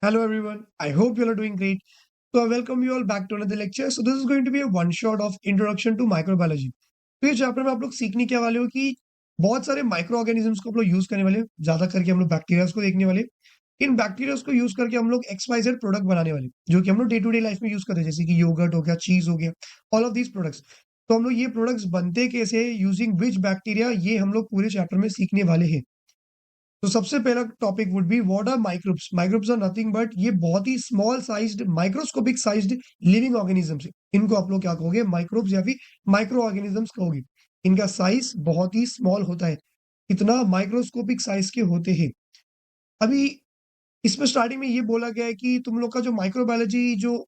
Hello everyone, I hope you all are doing great. So I welcome you all back to another lecture. So this is going to be a one shot of introduction to microbiology. तो ये chapter में आप लोग सीखने क्या वाले हो कि बहुत सारे माइक्रो ऑर्गेनिजम्स को आप लोग यूज करने वाले हो। ज्यादा करके हम लोग बैक्टीरियाज को देखने वाले। इन बैक्टीरियाज को यूज करके हम लोग XYZ प्रोडक्ट बनाने वाले जो कि हम लोग डे टू डे लाइफ में यूज करते हैं, जैसे कि योगर्ट हो गया, चीज हो गया, ऑल ऑफ दीज प्रोडक्ट्स। तो हम लोग ये प्रोडक्ट्स बनते कैसे, यूजिंग विच बैक्टीरिया, ये हम लोग पूरे चैप्टर में सीखने वाले हैं। तो सबसे पहला topic would be what are microbes. Microbes are nothing but ये बहुत ही small sized microscopic sized living organisms है। इनको आप लोग क्या कहोगे, माइक्रोब्स या फिर माइक्रो ऑर्गेनिजम्स कहोगे। इनका साइज बहुत ही स्मॉल होता है, इतना माइक्रोस्कोपिक साइज के होते हैं। अभी इसमें स्टार्टिंग में ये बोला गया है कि तुम लोग का जो माइक्रोबायोलॉजी जो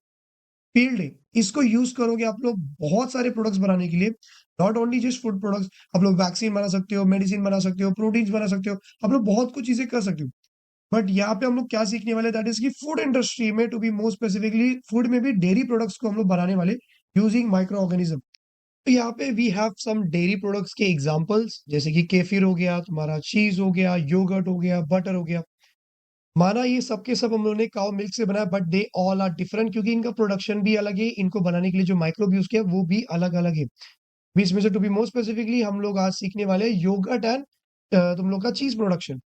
फील्ड है, इसको यूज करोगे आप लोग बहुत सारे प्रोडक्ट्स बनाने के लिए। Not only just food products, आप लोग वैक्सीन बना सकते हो, मेडिसिन बना सकते हो, प्रोटीन्स बना सकते हो, आप लोग बहुत कुछ चीजें कर सकते हो। बट यहाँ पे हम लोग क्या सीखने वाले, दैट इज की फूड इंडस्ट्री में, to be more specifically food में भी डेयरी प्रोडक्ट्स को हम लोग बनाने वाले यूजिंग माइक्रो ऑर्गेनिज्म। तो यहाँ पे we have some dairy products के एग्जांपल्स, जैसे कि केफिर हो गया, तुम्हारा चीज हो गया, योगर्ट हो गया, बटर हो गया। माना ये सब के सब हम लोगों ने काउ मिल्क से बनाया, but they all are different क्योंकि इनका प्रोडक्शन भी अलग है, इनको बनाने के लिए जो माइक्रोब यूज किया वो भी अलग अलग है। भी इसमें से टू बी मोर स्पेसिफिकली हम लोग आज सीखने वाले योगर्ट एंड तुम लोग का cheese production.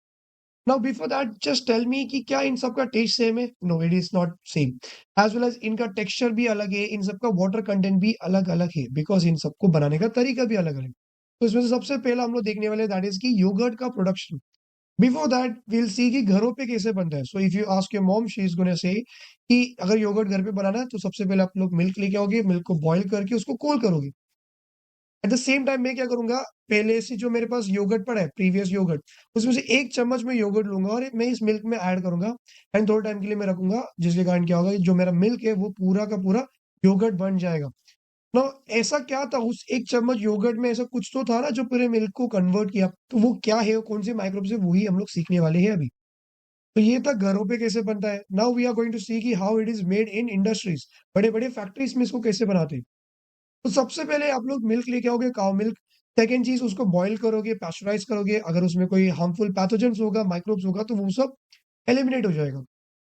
Now before that just tell me कि क्या इन सब का टेस्ट सेम है? No, it is not same. As well as इनका टेक्सचर भी अलग है, इन सब का वाटर कंटेंट भी अलग अलग है, बिकॉज इन सबको बनाने का तरीका भी अलग अलग है। तो इसमें से सबसे पहला हम लोग देखने वाले दैट इज की योगर्ट का प्रोडक्शन। बिफोर दैट वील सी कि घरों पे कैसे बनता है। So if you ask your mom, she is gonna say कि अगर योगर्ट घर पे बनाना है तो सबसे पहले आप लोग मिल्क लेके आओगे, मिल्क को बॉईल करके उसको कोल करोगे। एट द सेम टाइम मैं क्या करूंगा, पहले से जो मेरे पास योगर्ट पड़ा है, प्रीवियस योगर्ट, उसमें से एक चम्मच में योगर्ट लूंगा और मैं इस मिल्क में ऐड करूंगा एंड थोड़े टाइम के लिए मैं रखूंगा, जिसके कारण क्या होगा, जो मेरा मिल्क है वो पूरा का पूरा योगर्ट बन जाएगा। नो, ऐसा क्या था उस एक चम्मच योगर्ट में, ऐसा कुछ तो था ना जो पूरे मिल्क को कन्वर्ट किया। तो वो क्या है, वो कौन से माइक्रोब से, वही हम लोग सीखने वाले हैं अभी। तो ये था घरों पे कैसे बनता है। Now we are going to see कि how it is made in industries, बड़े बड़े फैक्ट्रीज में इसको कैसे बनाते हैं। तो सबसे पहले आप लोग मिल्क लेके आओगे, काउ मिल्क। सेकेंड चीज, उसको बॉईल करोगे, पैस्चराइज करोगे, अगर उसमें कोई हार्मफुल पैथोजेंस होगा, माइक्रोब्स होगा, तो वो सब एलिमिनेट हो जाएगा।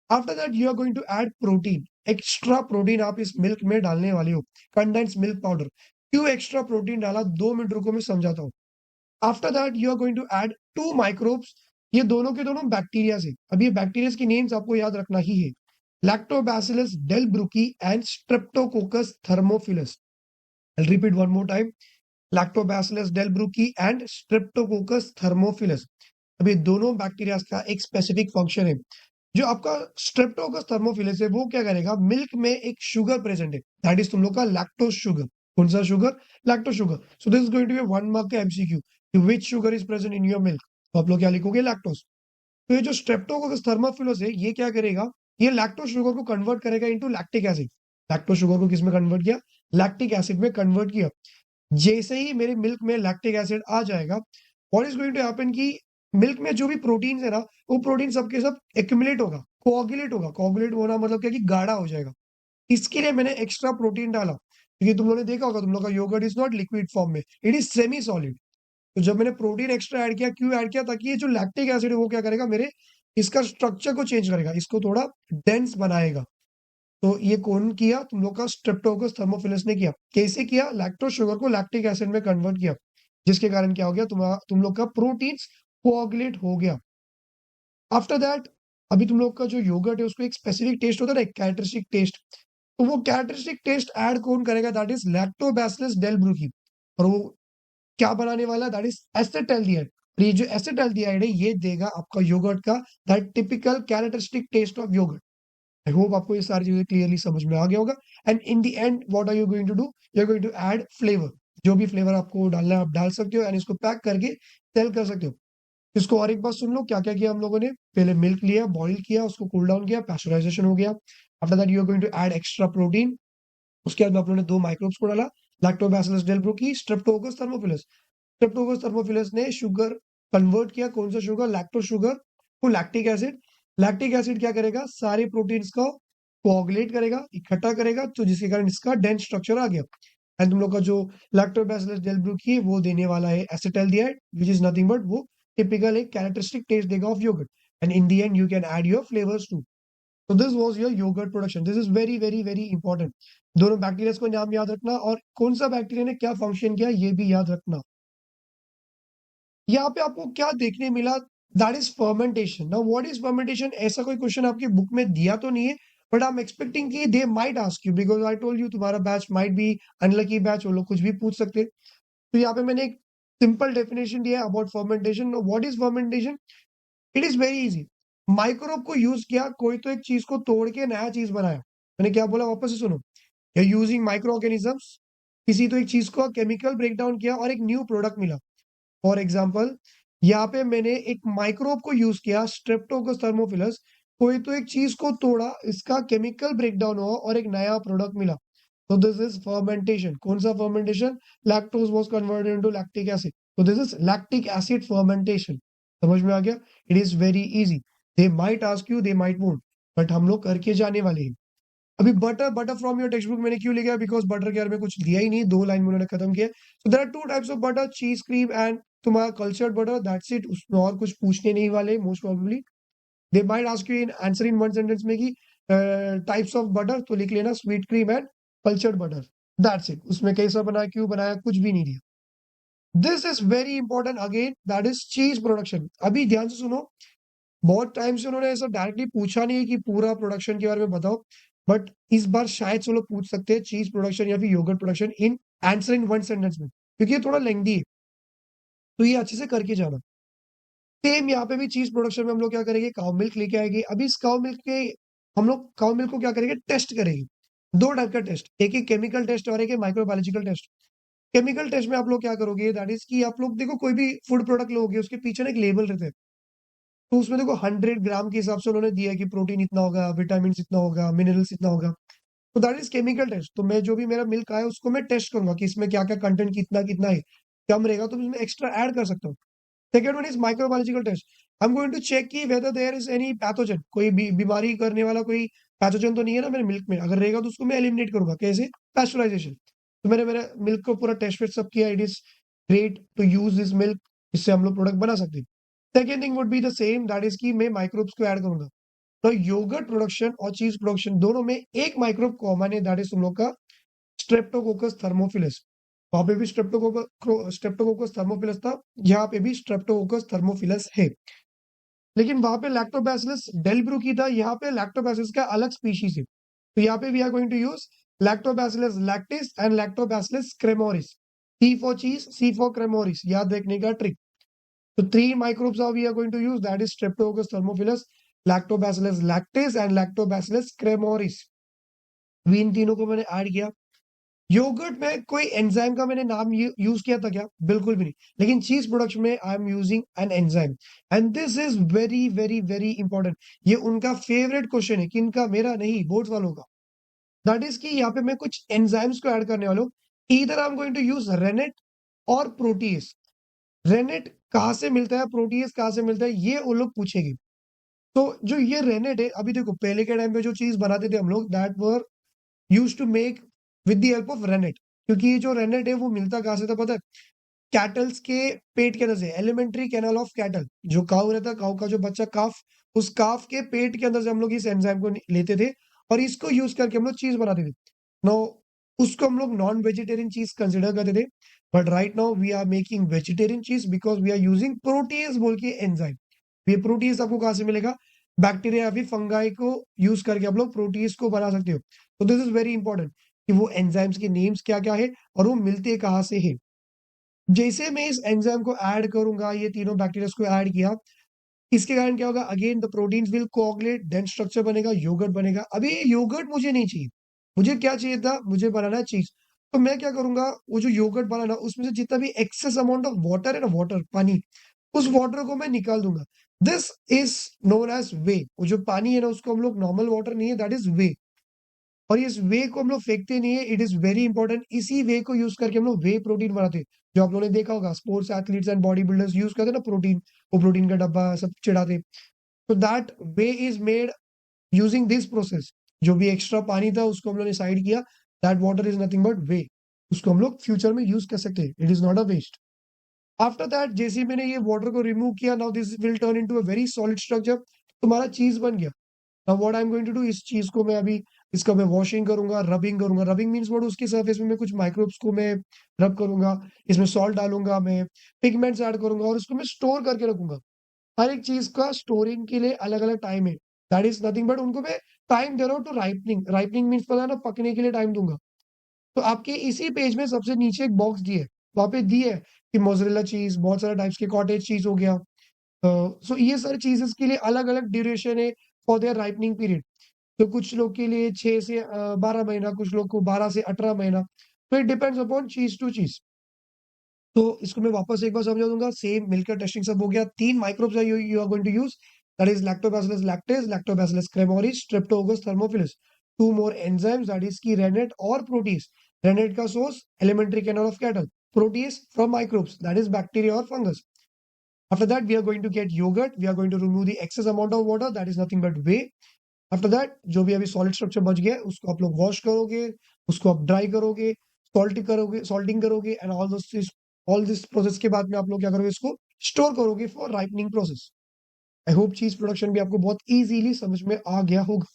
After that you are going to add protein. Extra protein आप इस मिल्क में डालने वाले हो, कंडेंस मिल्क पाउडर। क्यों एक्स्ट्रा प्रोटीन डाला, 2 मिनट रुको, मैं समझाता हूँ। After that you are going to add 2 microbes. ये दोनों के दोनों बैक्टीरिया से। अब ये बैक्टीरिया की नेम्स आपको याद रखना ही है, Lactobacillus delbrueckii and Streptococcus thermophilus. I'll repeat one more time. Lactobacillus delbrueckii and Streptococcus thermophilus. अब ये दोनों बैक्टीरिया का एक स्पेसिफिक फंक्शन है। जो आपका स्ट्रेप्टोकोकस थर्मोफिलस है वो क्या करेगा, मिल्क में एक शुगर प्रेजेंट है, दैट इज तुम लोग का लैक्टोज शुगर। कौन सा sugar? Lactose sugar. So this is going to be 1 mark का MCQ, which sugar is present in your milk. तो आप लोग क्या लिखोगे, लैक्टोज। तो ये जो स्ट्रेप्टोकोकस थर्मोफिलस है, ये क्या करेगा, ये लैक्टोज शुगर को कन्वर्ट करेगा into lactic acid. Lactose sugar को किसमें कन्वर्ट किया, लैक्टिक एसिड में कन्वर्ट किया। जैसे ही मेरे मिल्क में लैक्टिक एसिड आ जाएगा, what is going to happen कि मिल्क में जो भी प्रोटीन है ना, वो प्रोटीन सबके सब एक्यूमुलेट होगा, कोआगुलेट होगा। कोआगुलेट होना मतलब क्या कि गाढ़ा हो जाएगा। इसके लिए मैंने एक्स्ट्रा प्रोटीन डाला, क्योंकि तुम लोगों ने देखा होगा, तुम लोग का yogurt is not liquid form में, इट इज सेमी सॉलिड। तो जब मैंने प्रोटीन एक्स्ट्रा ऐड किया, क्यों ऐड किया, ताकि ये जो लैक्टिक एसिड है वो क्या करेगा, मेरे इसका स्ट्रक्चर को चेंज करेगा, इसको थोड़ा डेंस बनाएगा। तो ये कौन किया, तुम लोग का स्ट्रेप्टोकोकस थर्मोफिलस ने किया। कैसे किया, लैक्टोज शुगर को लैक्टिक एसिड में कन्वर्ट किया, जिसके कारण क्या हो गया, तुम लोग का प्रोटीन्स कोआगुलेट हो गया। आफ्टर दैट, अभी तुम लोग का जो योगर्ट है उसको एक स्पेसिफिक टेस्ट होता है ना, एक कैरेक्टरिस्टिक टेस्ट। तो वो कैरेक्टरिस्टिक टेस्ट ऐड कौन करेगा, दैट इज लैक्टोबैसिलस डेल्ब्रुकी। और वो क्या बनाने वाला, दैट इज एसिटाल्डिहाइड। और ये जो एसिटाल्डिहाइड है, ये देगा आपका योगर्ट का that typical characteristic taste of yogurt. I hope आपको ये सारी चीजें क्लियरली समझ में आ गया होगा। And in the end what are you going to do, you are going to add flavour. जो भी फ्लेवर आपको डालना है आप डाल सकते हो, एंड इसको पैक करके सेल कर सकते हो। इसको और एक बार सुन लो, क्या क्या किया हम लोगों ने। पहले मिल्क लिया, बॉईल किया, उसको कूल डाउन किया, पैस्चराइजेशन हो गया। After that you are going to add extra protein. उसके बाद आप लोगों ने 2 माइक्रोब्स को डाला, lactobacillus delbrueckii, streptococcus thermophilus. Streptococcus thermophilus ने शुगर कन्वर्ट किया, कौन सा शुगर, लैक्टोज शुगर को लैक्टिक एसिड। लैक्टिक एसिड क्या करेगा, सारे प्रोटीन्स को कोआगुलेट करेगा, इकट्ठा करेगा, तो जिसके कारण इसका डेंस स्ट्रक्चर आ गया। एंड तुम लोग का जो लैक्टोबैसिलस डेल्ब्रुकी है वो देने वाला है acetaldehyde, which is nothing but वो टिपिकल एक कैरेक्टरिस्टिक टेस्ट देगा of yogurt. And in the end you can add your flavours too. तो this was your yogurt production. This is very very very important. दोनों bacteria को नाम याद रखना और कौन सा बैक्टीरिया ने क्या फंक्शन किया ये भी याद रखना। यहाँ पे आपको क्या देखने मिला, that is fermentation. Now what is fermentation, ऐसा कोई क्वेश्चन आपकी बुक में दिया तो नहीं है, बट आई एम एक्सपेक्टिंग कि they might ask you, because I told you तुम्हारा batch might be unlucky batch, वो लोग कुछ भी पूछ सकते हैं। तो यहाँ पे मैंने एक सिंपल डेफिनेशन दिया है about fermentation. What is fermentation, it is very easy. Microbe को यूज किया, कोई तो एक चीज को तोड़ के नया चीज बनाया। मैंने क्या बोला वापस से सुनो, यूजिंग माइक्रो ऑर्गेनिजम्स, किसी तो एक चीज को केमिकल ब्रेकडाउन किया और एक न्यू प्रोडक्ट मिला। फॉर एग्जाम्पल यहाँ पे मैंने एक माइक्रोब को यूज किया, स्ट्रेप्टोकोकस थर्मोफिलस, कोई तो एक चीज को तोड़ा, इसका केमिकल ब्रेकडाउन हुआ और एक नया प्रोडक्ट मिला। तो दिस इज फर्मेंटेशन। कौन सा fermentation, lactose was converted into lactic acid, तो this is lactic acid fermentation. समझ में आ गया, it is very easy. They might ask you, they might won't, but हम लोग करके जाने वाले हैं। अभी butter, butter from your text book मैंने क्यों लिखा है, बिकॉज बटर के बारे में कुछ दिया ही नहीं, 2 लाइन में उन्होंने खत्म किया। So there are 2 types of butter, cheese cream and तुम्हारा कल्चर्ड बटर, दैट्स इट। उसमें और कुछ पूछने नहीं वाले most probably. They might ask you in answer in one sentence में कि टाइप्स ऑफ बटर, तो लिख लेना sweet cream and cultured butter, that's it. उसमें कैसा बनाया, क्यों बनाया, कुछ भी नहीं दिया। This is very important again, that is cheese production. अभी ध्यान से सुनो, बहुत टाइम से उन्होंने ऐसा डायरेक्टली पूछा नहीं है कि पूरा प्रोडक्शन के बारे में बताओ, बट इस बार शायद से लोग पूछ सकते हैं चीज प्रोडक्शन या फिर yogurt production in answer in one sentence में, क्योंकि ये थोड़ा लेंथी है, तो ये अच्छे से करके जाना। सेम यहाँ पे भी चीज प्रोडक्शन में हम लोग क्या करेंगे, काउ मिल्क लेके आएंगे। अभी इस काउ मिल्क के हम लोग काउ मिल्क को क्या करेंगे, टेस्ट करेंगे। 2 टाइप का टेस्ट, एक ही केमिकल टेस्ट और एक है माइक्रोबायोलॉजिकल टेस्ट। केमिकल टेस्ट में आप लोग क्या करोगे, दैट इज कि आप लोग देखो कोई भी फूड प्रोडक्ट लोगे, उसके पीछे ना एक लेबल रहता है। तो उसमें देखो 100 ग्राम के हिसाब से उन्होंने दिया कि प्रोटीन इतना होगा, विटामिन इतना होगा, मिनरल्स इतना होगा। तो दैट इज केमिकल टेस्ट। तो मैं जो भी मेरा मिल्क आया उसको मैं टेस्ट करूंगा कि इसमें क्या क्या कंटेंट कितना कितना है, कम रहेगा तो इसमें एक्स्ट्रा ऐड कर सकता हूँ। Second one is microbiological test. I am going to check की whether there is any pathogen, कोई बीमारी करने वाला कोई पैथोजन तो नहीं है ना मेरे मिल्क में। अगर रहेगा तो उसको मैं एलिमिनेट करूंगा, कैसे, पैस्चराइजेशन। तो मैंने मेरे मिल्क को पूरा टेस्ट वेस्ट सब किया, it is great to use this milk, इससे हम लोग प्रोडक्ट बना सकते हैं। Second thing would be the same, that is की मैं माइक्रोब्स को ऐड करूंगा। तो योगर्ट प्रोडक्शन और चीज प्रोडक्शन दोनों में एक माइक्रोब कॉमन है, दैट इज तुम लोग का स्ट्रेप्टोकोकस थर्मोफिलस। वहां पे भी स्ट्रेप्टोकोकस थर्मोफिलस था, यहाँ पे भी स्ट्रेप्टोकोकस थर्मोफिलस है। लेकिन वहां पे लैक्टोबैसिलस डेल्ब्रुकी था, यहाँ पे लैक्टोबैसिलस का अलग स्पीशीज है। तो यहाँ पे we are going to use lactobacillus lactis and lactobacillus cremoris. C for cheese, C for cremoris, याद रखने का trick. So 3 microbes are we are going to use, that is Streptococcus thermophilus, Lactobacillus lactis and Lactobacillus cremoris। भी इन तीनों को मैंने add किया। Yogurt में कोई एंजाइम का मैंने नाम यूज किया था क्या, बिल्कुल भी नहीं। लेकिन चीज प्रोडक्शन में I am using an enzyme, and this is very very very important. ये उनका फेवरेट क्वेश्चन है, किनका, मेरा नहीं, बोर्ड वालों का। दैट इज कि यहाँ पे मैं कुछ एंजाइम्स को ऐड करने वाला हूँ। इधर I am going to use rennet और प्रोटीज। रेनेट कहाँ से मिलता है, प्रोटीज कहाँ से मिलता है, ये वो लोग पूछेंगे। तो जो ये रेनेट है, अभी देखो पहले के टाइम पे जो चीज बनाते थे हम लोग, that were use to make with the help of rennet. क्योंकि ये जो रेनेट है वो मिलता कहाँ से था पता है, कैटल्स के पेट के अंदर से, एलिमेंट्री कैनल ऑफ कैटल। जो काऊ रहता है, काऊ का जो बच्चा काफ, उस काफ के पेट के अंदर से हम लोग इस एंजाइम को लेते थे और इसको यूज करके हम लोग चीज बनाते थे। नो, उसको हम लोग नॉन वेजिटेरियन चीज कंसिडर करते थे, but right now we are making vegetarian cheese because we are using protease बोल के एंजाइम। ये प्रोटीज आपको कहाँ से मिलेगा, बैक्टीरिया या फिर फंगाई को यूज करके आप लोग प्रोटीज को बना सकते हो। तो दिस इज वेरी इंपॉर्टेंट कि वो एंजाइम्स के नेम्स क्या क्या है और वो मिलते कहाँ से है। जैसे मैं इस एंजाइम को ऐड करूंगा, ये तीनों बैक्टीरिया को ऐड किया, इसके कारण क्या होगा, again the proteins will coagulate, then structure बनेगा, योगर्ट बनेगा। अभी ये योगर्ट मुझे नहीं चाहिए, मुझे क्या चाहिए था, मुझे बनाना है चीज। तो मैं क्या करूंगा, वो जो योगर्ट बनाना, उसमें से जितना भी एक्सेस अमाउंट ऑफ वाटर है ना, वाटर पानी, उस वाटर को मैं निकाल दूंगा। दिस इज नोन एज वे। वो जो पानी है ना, उसको हम लोग नॉर्मल वाटर नहीं है, दैट इज वे। और इस वे को हम लोग फेंकते नहीं है, इट इज वेरी इंपॉर्टेंट। इसी वे को यूज करके हम लोग वे प्रोटीन बनाते हैं। जो आप लोगों ने देखा होगा, sports athletes and body builders use करते हैं ना प्रोटीन, वो प्रोटीन का डब्बा सब चिढ़ाते। तो that way is made using this process. जो भी एक्स्ट्रा पानी था उसको हम लोग ने साइड किया, that water is nothing but whey. उसको हम लोग फ्यूचर में यूज कर सकते हैं, it is not a waste. After that जैसे ही मैंने ये वाटर को रिमूव किया, now this will turn into a very solid structure, तुम्हारा चीज बन गया। Now what I am going to do, इस चीज को मैं अभी इसका मैं वॉशिंग करूंगा, रबिंग करूंगा। रबिंग मीन्स व्हाट, उसके सरफेस में मैं कुछ माइक्रोब्स को मैं रब करूंगा, इसमें सॉल्ट डालूंगा, मैं पिगमेंट्स ऐड करूंगा और उसको मैं स्टोर करके रखूंगा। हर एक चीज का स्टोरिंग के लिए अलग अलग टाइम है। दैट इज नथिंग बट उनको मैं टाइम दे रहा हूँ टू राइपनिंग। राइपनिंग मीन्स पता है ना, पकने के लिए टाइम दूंगा। तो आपके इसी पेज में सबसे नीचे एक बॉक्स दी है, वहां पे दी है कि मोजरेला चीज, बहुत सारे टाइप्स के कॉटेज चीज हो गया। सो ये सारी चीजेस के लिए अलग अलग ड्यूरेशन है फॉर देयर राइपनिंग पीरियड। तो कुछ लोग के लिए 6 से 12 महीना, कुछ लोग को 12 से 18 महीना। तो इट डिपेंड्स अपॉन चीज टू चीज। तो इसको मैं वापस एक बार समझा दूंगा। सेम मिलकर टेस्टिंग सब हो गया। 3 microbes you are going to use, that is lactobacillus lactis, lactobacillus cremoris, streptococcus thermophilus. 2 more enzymes, that is की रेनेट और प्रोटीज। रेनेट का source alimentary canal of cattle, protease from microbes, that is bacteria और fungus. After that, we are going to get yogurt. We are going to remove the excess amount of water. That is nothing but whey. After that जो भी अभी solid structure बच गया है, उसको आप लोग वॉश करोगे, उसको आप ड्राई करोगे, सॉल्टिंग करोगे एंड ऑल दिस प्रोसेस के बाद में आप लोग क्या करोगे, इसको स्टोर करोगे for ripening process. I hope चीज प्रोडक्शन भी आपको बहुत इजीली समझ में आ गया होगा।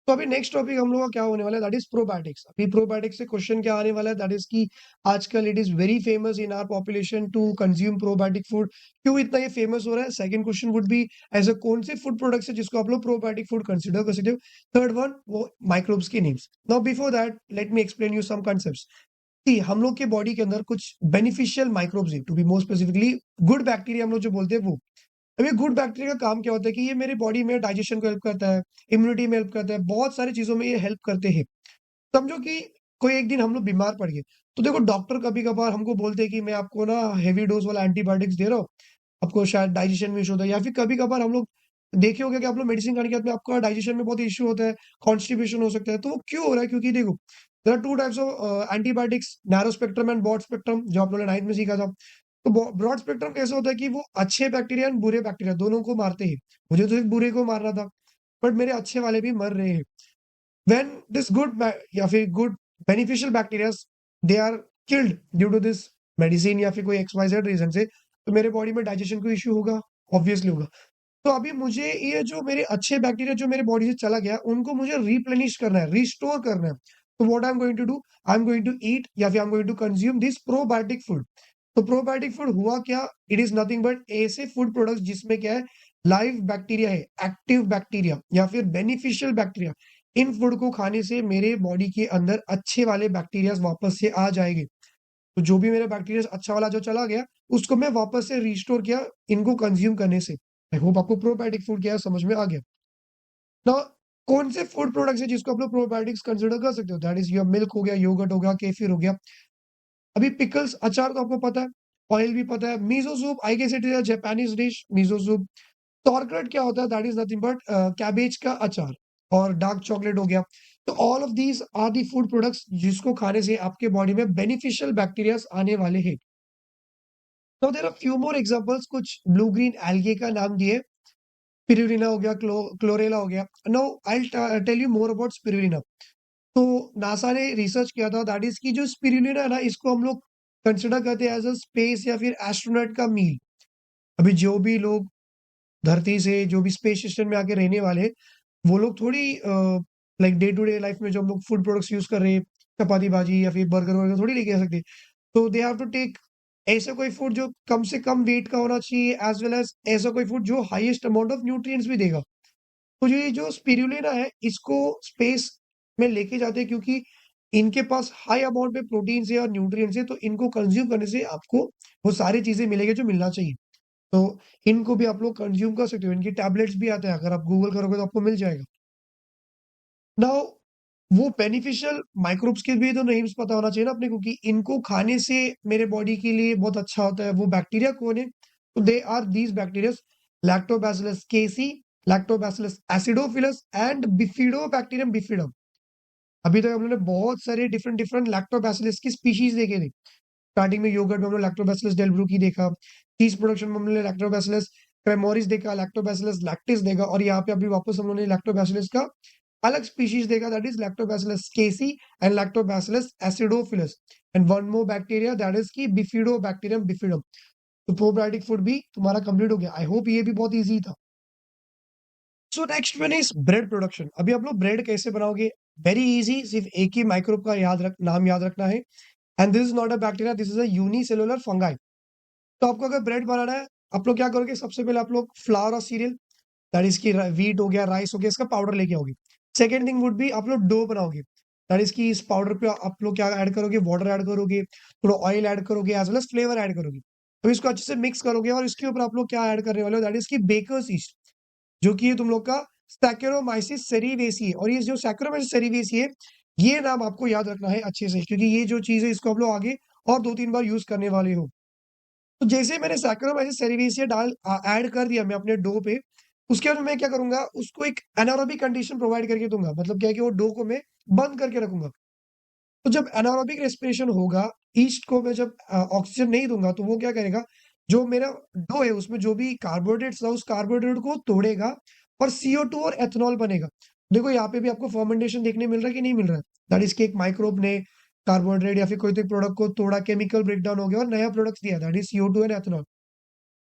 तो अभी नेक्स्ट टॉपिक हम लोग का क्या होने वाला है, दैट इज प्रोबायोटिक्स। अभी प्रोबायोटिक्स से क्वेश्चन क्या आने वाला है, दैट इज कि आजकल it is very famous in our population to consume probiotic food. क्यों इतना ये फेमस हो रहा है? सेकंड क्वेश्चन वुड बी, ऐसे कौन से फूड प्रोडक्ट्स है जिसको आप लोग प्रोबायोटिक फूड कंसिडर कर सकते हो। थर्ड वन, वो माइक्रोब्स के names. Now before that let me explain you some concepts. See, हम लोग के बॉडी के अंदर कुछ बेनिफिशियल माइक्रोब्स है, to be more specifically good bacteria हम लोग जो बोलते हैं वो। अब ये गुड बैक्टीरिया का काम क्या होता है कि ये मेरे बॉडी में डाइजेशन को हेल्प करता है, इम्यूनिटी में हेल्प करता है, बहुत सारी चीजों में ये हेल्प करते हैं। समझो कि कोई एक दिन हम लोग बीमार पड़ गए, तो देखो डॉक्टर कभी कभार हमको बोलते हैं कि मैं आपको ना हेवी डोज वाला एंटीबायोटिक्स दे रहा हूँ, आपको शायद डाइजेशन में इशू होता है। या फिर कभी कभार हम लोग देखे होंगे कि आप लोग मेडिसिन खाने के बाद में आपका डाइजेशन में बहुत इशू होता है, कॉन्स्टिपेशन हो सकता है। तो वो क्यों हो रहा है? क्योंकि देखो, there are 2 types of antibiotics, narrow spectrum and broad spectrum, जो आप लोगों ने 9th में सीखा था। तो ब्रॉड स्पेक्ट्रम कैसे होता है कि वो अच्छे बैक्टीरिया और बुरे बैक्टीरिया दोनों को मारते हैं। मुझे तो एक बुरे को मारना था, बट मेरे अच्छे वाले भी मर रहे हैं। व्हेन दिस या फिर good beneficial bacteria they are killed due to this medicine या फिर कोई XYZ रीजन से, तो मेरे बॉडी में डाइजेशन को इश्यू होगा, ऑब्वियसली होगा। तो अभी मुझे ये जो मेरे अच्छे बैक्टीरिया जो मेरे बॉडी से चला गया, उनको मुझे रिप्लेनिश करना है, रिस्टोर करना है। तो what I am going to do, I am going to eat या फिर I am going to consume this probiotic food. तो प्रोबायोटिक फूड हुआ क्या, इट इज नथिंग बट ऐसे फूड प्रोडक्ट्स जिसमें क्या है, लाइव बैक्टीरिया है, एक्टिव बैक्टीरिया या फिर बेनिफिशियल बैक्टीरिया। इन फूड को खाने से मेरे बॉडी के अंदर अच्छे वाले बैक्टीरिया वापस से आ जाएंगे। तो जो भी मेरा बैक्टीरिया अच्छा वाला जो चला गया, उसको मैं वापस से रिस्टोर किया इनको कंज्यूम करने से। आई होप आपको प्रोबायोटिक फूड क्या है समझ में आ गया ना। कौन से फूड प्रोडक्ट्स है जिसको आप लोग प्रोबायोटिक्स कंसिडर कर सकते हो, दैट इज योर मिल्क हो गया, योगर्ट हो गया, केफिर हो गया। अभी पिकल्स, अचार तो आपको पता है, ऑयल भी पता है। Miso soup, I guess it is a Japanese dish, miso soup. Sauerkraut क्या होता है, that is nothing but cabbage का अचार। और डार्क चॉकलेट हो गया। तो all of these are the food products जिसको खाने से आपके बॉडी में बेनिफिशियल बैक्टीरिया आने वाले हैं। तो there are few more examples, कुछ ब्लू ग्रीन एल्गे का नाम दिए। स्पिरुलिना हो गया, क्लोरेला हो गया। Now I tell you more about spirulina. तो नासा ने रिसर्च किया था, दैट इज की जो स्पिरुलिना है ना, इसको हम लोग कंसिडर करते हैं एज अ स्पेस या फिर एस्ट्रोनॉट का मील। अभी जो भी लोग धरती से, जो भी स्पेस स्टेशन में आके रहने वाले हैं, वो लोग थोड़ी like day to day life में जो हम लोग फूड प्रोडक्ट्स यूज कर रहे हैं, चपाती भाजी या फिर बर्गर वर्गर थोड़ी लेके आ सकते। तो दे हैव टू टेक ऐसा कोई फूड जो कम से कम वेट का होना चाहिए, एज वेल एज ऐसा कोई फूड जो हाईएस्ट अमाउंट ऑफ न्यूट्रिएंट्स भी देगा। तो ये जो स्पिरुलिना है, इसको स्पेस में लेके जाते हैं क्योंकि इनके पास हाई अमाउंट में प्रोटीन है और न्यूट्रिएंट्स है। तो इनको कंज्यूम करने से आपको वो सारी चीजें मिलेगी जो मिलना चाहिए। तो इनको भी आप लोग कंज्यूम कर सकते हो। इनकी टैबलेट्स भी आते हैं, अगर आप गूगल करोगे तो आपको मिल जाएगा। नाउ वो बेनिफिशियल माइक्रोब्स के भी तो नेम्स पता होना चाहिए ना अपने को, कि इनको खाने से मेरे बॉडी के लिए बहुत अच्छा होता है। वो बैक्टीरिया कौन है? तो they are these bacteria, lactobacillus casei, lactobacillus acidophilus and bifidobacterium bifidum. अभी तक हम लोगों ने बहुत सारे डिफरेंट डिफरेंट लैक्टोबैसिलस की स्पीशीज देखे थे। स्टार्टिंग में योगर्ट में हमने लैक्टोबैसिलस डेलब्रूकी देखा, चीज प्रोडक्शन में हमने लैक्टोबैसिलस क्रेमोरिस देखा, लैक्टोबैसिलस लैक्टिस देखा, और यहाँ पे अभी वापस हम लोगों ने लैक्टोबैसिलस का अलग स्पीशीज देखा, that is lactobacillus casei and lactobacillus acidophilus. And one more bacteria, that is की बिफिडोबैक्टीरियम बिफिडम। तो प्रोबायोटिक फूड भी तुम्हारा कंप्लीट हो गया। आई होप ये भी बहुत ईजी था। So next one is bread production. अभी आप लोग ब्रेड कैसे बनाओगे? वेरी इजी, सिर्फ एक ही माइक्रोब का नाम याद रखना है। And this is not a bacteria, this is a unicellular fungi. तो आपको अगर ब्रेड बनाना है, आप लोग क्या करोगे? सबसे पहले आप लोग फ्लावर और सीरियल, दैट इज की व्हीट हो गया, राइस हो गया, इसका पाउडर लेके आओगे। सेकेंड थिंग वुड बी आप लोग डो बनाओगे, दैट इज की इस पाउडर पे आप लोग क्या ऐड करोगे? वाटर ऐड करोगे, थोड़ा ऑयल ऐड करोगे, as well as flavour add करोगे। तो इसको अच्छे से मिक्स करोगे और इसके ऊपर आप लोग क्या ऐड करने वाले हो? दैट इज की बेकर्स ईस्ट, जो कि ये तुम लोग का सैकेरोमाइसिस सेरीवेसी है। और ये जो सैकेरोमाइसिस सेरीवेसी है, ये नाम आपको याद रखना है अच्छे से, क्योंकि ये जो चीज है इसको आप लोग आगे और 2-3 बार यूज करने वाले हो। तो जैसे मैंने सैक्रोमाइसिस सेरेविसिया ऐड कर दिया मैं अपने डो पे, उसके बाद मैं क्या करूंगा? उसको एक एनारोबिक कंडीशन प्रोवाइड करके दूंगा। मतलब क्या है कि वो डो को मैं बंद करके रखूंगा। तो जब एनारोबिक रेस्पिरेशन होगा, ईस्ट को मैं जब ऑक्सीजन नहीं दूंगा, तो वो क्या करेगा? जो मेरा डो है उसमें जो भी कार्बोहाइड्रेट्स था, उस कार्बोहाइड्रेट को तोड़ेगा और CO2 और एथेनॉल बनेगा। देखो यहाँ पे भी आपको फर्मेंटेशन देखने मिल रहा है कि नहीं मिल रहा है? दैट इज के एक माइक्रोब ने कार्बोहाइड्रेट या फिर कोई तो प्रोडक्ट को तोड़ा, केमिकल ब्रेकडाउन हो गया और नया प्रोडक्ट दिया, that is CO2 and ethanol.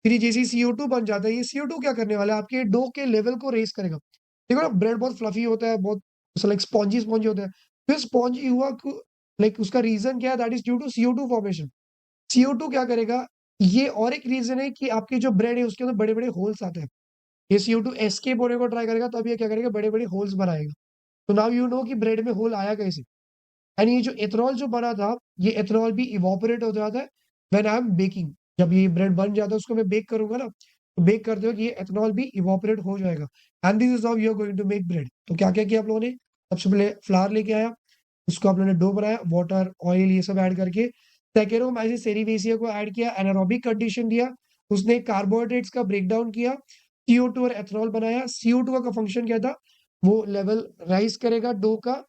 फिर ये जैसे CO2 बन जाता है, ये CO2 क्या करने वाला है? आपके डो के लेवल को रेस करेगा। देखो ना, ब्रेड बहुत फ्लफी होता है, बहुत लाइक स्पॉन्जी स्पॉन्जी होता है। फिर स्पॉन्जी हुआ, लाइक उसका रीजन क्या है? That is due to CO2 formation. CO2 क्या करेगा? ये और एक रीजन है कि आपके जो ब्रेड है उसके अंदर बड़े बड़े होल्स आते हैं। ये CO2 एस्केप होने को ट्राई करेगा, तब ये क्या करेगा? बड़े बड़े होल्स बनाएगा। तो नाउ यू नो कि ब्रेड में होल आया कैसे। एंड ये जो एथेनॉल जो बना था, ये एथेनॉल भी इवोपोरेट हो जाता है व्हेन आई एम बेकिंग। जब ये ब्रेड बन जाता है, उसको मैं बेक करूंगा ना, तो बेक करते वक्त ये एथेनॉल भी इवोपोरेट हो जाएगा। And this is how you are going to make bread. तो क्या क्या किया आप लोगों ने? सबसे पहले फ्लावर लेके आया, उसको आप लोगों ने डो बनाया, वाटर ऑयल ये सब ऐड करके सैकेरोमाइसिस सेरीवेसिया को ऐड किया, एनारोबिक कंडीशन दिया, उसने कार्बोहाइड्रेट्स का ब्रेकडाउन किया, CO2 और एथेनॉल बनाया। CO2 का फंक्शन क्या था? वो लेवल राइज करेगा डो का,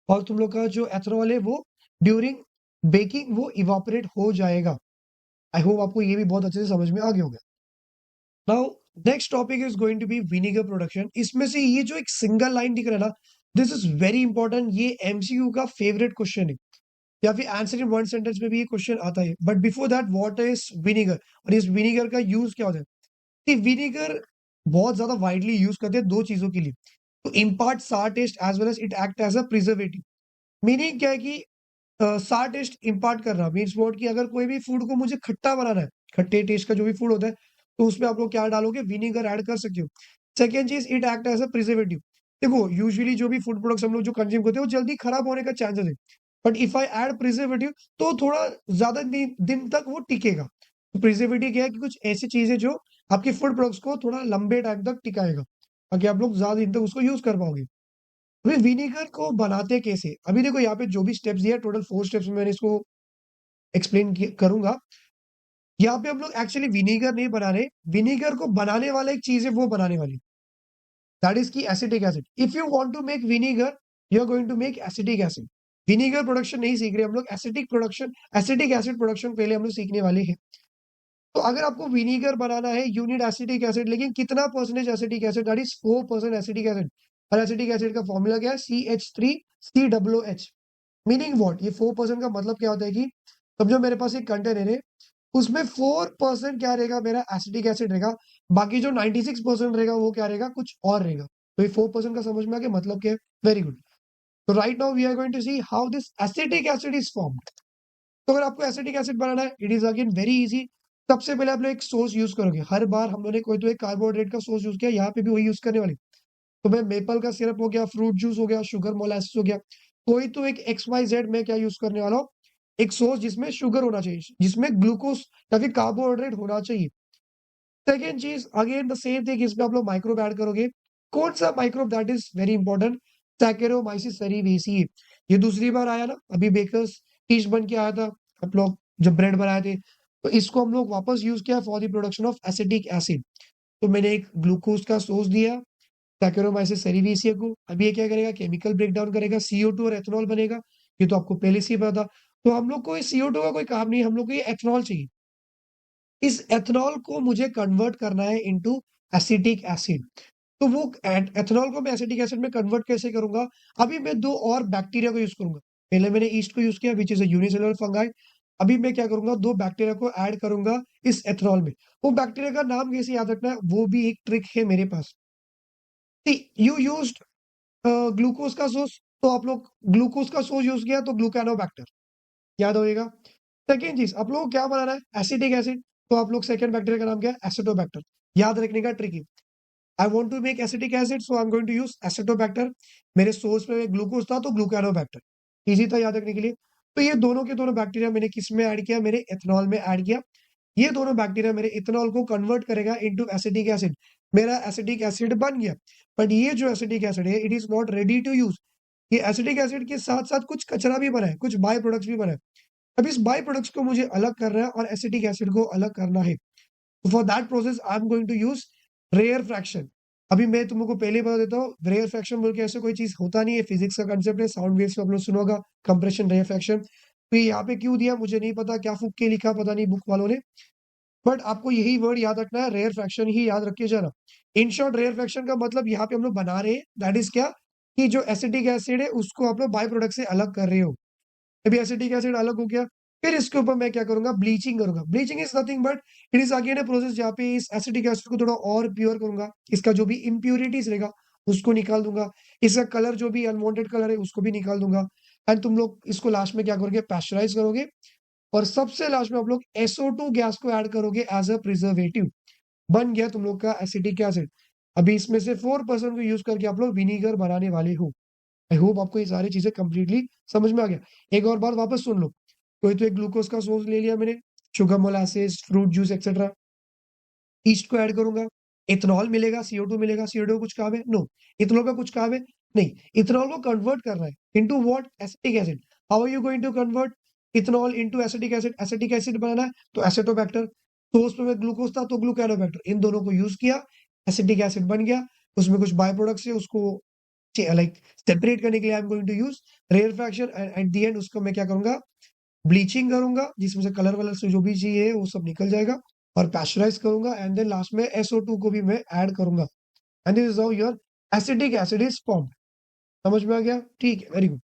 और तुम लोग का जो एथेनॉल है वो ड्यूरिंग बेकिंग वो इवापोरेट हो जाएगा। आई होप आपको ये भी बहुत अच्छे से समझ में आ गया होगा। Now next topic is going to be vinegar production. इसमें से ये जो एक सिंगल लाइन दिख रहा है ना, दिस इज वेरी इंपॉर्टेंट। ये MCQ का फेवरेट क्वेश्चन है, या फिर आंसर इन वन सेंटेंस में भी ये क्वेश्चन आता है। But before that, what is vinegar और इस विनेगर का यूज क्या होता है? विनेगर बहुत ज्यादा वाइडली यूज करते हैं दो चीजों के लिए, तो impart sour taste as well as it act as a preservative. Meaning क्या है कि सार टेस्ट इम्पार्ट कर रहा मीन्स व्हाट कि अगर कोई भी फूड को मुझे खट्टा बनाना है, खट्टे टेस्ट का जो भी फूड होता है, तो उसमें आप लोग क्या डालोगे? विनेगर ऐड कर सकते हो। सेकेंड चीज, it act as a preservative. देखो यूजुअली जो भी फूड प्रोडक्ट्स हम लोग जो कंज्यूम करते हैं वो जल्दी खराब होने का चांसेस है, but if I add preservative तो थोड़ा ज्यादा दिन तक वो टिकेगा। तो प्रिजर्वेटिव क्या है कि कुछ ऐसी चीजें जो आपके फूड प्रोडक्ट्स को थोड़ा लंबे टाइम तक टिकाएगा, ताकि आप लोग ज्यादा दिन तक उसको यूज कर पाओगे। अभी विनेगर को बनाते कैसे? अभी देखो यहाँ पे जो भी स्टेप्स दिया है, टोटल 4 स्टेप्स में मैंने इसको एक्सप्लेन करूंगा। यहाँ पे हम लोग एक्चुअली विनेगर नहीं बना रहे, विनेगर को बनाने वाला एक चीज है वो बनाने वाली, दैट इज की acetic acid. If you want to make vinegar, you are going to make acetic acid. Vinegar production नहीं सीख रहे हम लोग, acetic production, acetic acid production पहले हम लोग सीखने वाले हैं। तो अगर आपको विनेगर बनाना है, यू नीड एसिटिक एसिड, लेकिन कितना percentage acetic acid? That is 4% acetic acid. और एसिटिक एसिड का फॉर्मूला क्या है? CH3COOH। Meaning what? ये 4% का मतलब क्या होता है कि समझो मेरे पास एक कंटेनर है, उसमें 4% क्या रहेगा? मेरा एसिटिक एसिड रहेगा। बाकी जो 96% रहेगा वो क्या रहेगा? कुछ और रहेगा। तो ये 4% का समझ में आ गया मतलब क्या है? Very good. तो right now we are going to see how this acetic acid is formed. तो अगर आपको एसिटिक एसिड बनाना है, it is again very easy. सबसे पहले आप लोग एक सोर्स यूज करोगे। हर बार हम लोगों ने कोई तो एक कार्बोहाइड्रेट का सोर्स यूज किया, यहाँ पे भी वही यूज करने वाले। तो मैं मेपल का सिरप हो गया, फ्रूट जूस हो गया, शुगर मोलासिस हो गया, कोई तो एक XYZ मैं क्या यूज करने वाला हूँ? एक सोर्स जिसमें शुगर होना चाहिए, जिसमें ग्लूकोज या फिर कार्बोहाइड्रेट होना चाहिए। सेकेंड चीज, अगेन द सेम थिंग, इसमें आप लोग माइक्रोब ऐड करोगे। कौन सा microbe? That is very important, saccharomyces cerevisiae. ये दूसरी बार आया ना, अभी बेकर्स टीज बन के आया था, आप लोग जब ब्रेड बनाए थे, तो इसको हम लोग वापस यूज किया for the production of acetic acid. तो मैंने एक ग्लूकोज का सोर्स दिया सैकेरोमाइसिस सेरीवेसिया को। अभी ये क्या करेगा? केमिकल ब्रेकडाउन करेगा, CO2 और एथेनॉल बनेगा। ये तो आपको पहले से ही पता था। तो हम लोग को इस CO2 का कोई काम नहीं, हम लोग को ये एथेनॉल चाहिए। इस एथेनॉल को मुझे कन्वर्ट करना है इनटू एसिटिक एसिड। तो वो एथेनॉल को मैं एसिटिक एसिड में कन्वर्ट कैसे करूंगा? अभी मैं दो और बैक्टीरिया को यूज करूंगा। पहले मैंने ईस्ट को यूज किया, विच इज अ यूनिसेलुलर फंगाई। अभी मैं क्या करूंगा? दो बैक्टीरिया को ऐड करूंगा इस एथेनॉल में। वो बैक्टीरिया का नाम कैसे याद रखना है? वो भी एक ट्रिक है मेरे पास। यू यूज्ड ग्लूकोज का सोर्स, तो आप लोग ग्लूकोज का सोर्स यूज किया तो ग्लूकानोबैक्टर, याद होएगा। सेकेंड चीज, आप लोगों को क्या बनाना है, एसिटिक एसिड, तो आप लोग सेकेंड बैक्टीरिया का नाम क्या है, एसिटोबैक्टर। याद रखने का ट्रिक है, I want to make acetic acid so I am going to use acetobacter. मेरे सोर्स में ग्लूकोज था तो ग्लूकानोबैक्टर, इजी था याद रखने के लिए। तो ये दोनों के दोनों बैक्टीरिया मैंने किस में ऐड किया, मेरे एथेनॉल में ऐड किया। ये दोनों बैक्टीरिया मेरे इथेनॉल को कन्वर्ट करेगा इनटू एसिटिक एसिड, मेरा एसिटिक एसिड बन गया। बट ये जो एसिटिक एसिड है it is not ready to use. ये एसिटिक एसिड के साथ साथ कुछ कचरा भी बना है, कुछ बाय प्रोडक्ट्स भी बना है। अब इस बाय प्रोडक्ट्स को मुझे अलग करना है और एसिटिक एसिड को अलग करना है। For that process I am going to use rare fraction. अभी मैं तुमको पहले ही बता देता हूँ, रेयर फ्रैक्शन बोल के ऐसे कोई चीज होता नहीं है, फिजिक्स का कंसेप्ट है, साउंड वेव्स में आप लोग सुना होगा, कंप्रेशन रेयर फ्रैक्शन। तो ये यहाँ पे क्यों दिया मुझे नहीं पता, क्या फूक के लिखा पता नहीं बुक वालों ने, बट आपको यही वर्ड याद रखना है, रेयर फ्रैक्शन ही याद रखिए जाना। इन शॉर्ट रेयर फ्रैक्शन का मतलब यहाँ पे हम लोग बना रहे हैं, दैट इज क्या, कि जो एसिटिक एसिड है उसको आप लोग बाय प्रोडक्ट से अलग कर रहे हो। अभी एसिटिक एसिड अलग हो गया, फिर इसके ऊपर मैं क्या करूंगा, ब्लीचिंग करूंगा। Bleaching is nothing but it is again a process जहाँ पे इस एसिटिक एसिड को थोड़ा और प्योर करूंगा, इसका जो भी इम्प्योरिटीज रहेगा उसको निकाल दूंगा, इसका कलर जो भी अनवांटेड कलर है उसको भी निकाल दूंगा। एंड तुम लोग इसको लास्ट में क्या करोगे, पैस्चराइज करोगे, और सबसे लास्ट में आप लोग SO2 गैस को ऐड करोगे एज अ प्रिजर्वेटिव। बन गया तुम लोग का एसिटिक एसिड। अभी इसमें से 4% को यूज करके आप लोग विनीगर बनाने वाले हो। आई होप आपको ये सारी चीजें कंप्लीटली समझ में आ गया। एक और बार वापस सुन लो, कोई तो एक ग्लूकोज का सोर्स ले लिया मैंने, sugar molasses fruit juice etcetera, east को ऐड करूंगा, इथेनॉल मिलेगा, CO2 मिलेगा, CO2 कुछ काम है, नो। इथेनॉल का कुछ काम है, नहीं। इथेनॉल को कन्वर्ट करना है into what, acetic acid. How are you going to convert ethanol into acetic acid, acetic acid बनाना है तो एसिटोबैक्टर, सोर्स में ग्लूकोज था तो ग्लूकानोबैक्टर, इन दोनों को यूज किया, एसिटिक एसिड बन गया। उसमें कुछ बाय प्रोडक्ट्स है, उसको लाइक सेपरेट करने के लिए I am going to use rare fraction, at the end उसको मैं क्या करूंगा, ब्लीचिंग करूंगा, जिसमें से कलर वलर से जो भी चाहिए वो सब निकल जाएगा, और पैस्चराइज करूंगा, एंड देन लास्ट में SO2 को भी मैं ऐड करूंगा, and this is how your acetic acid is formed. समझ में आ गया, ठीक है, very good.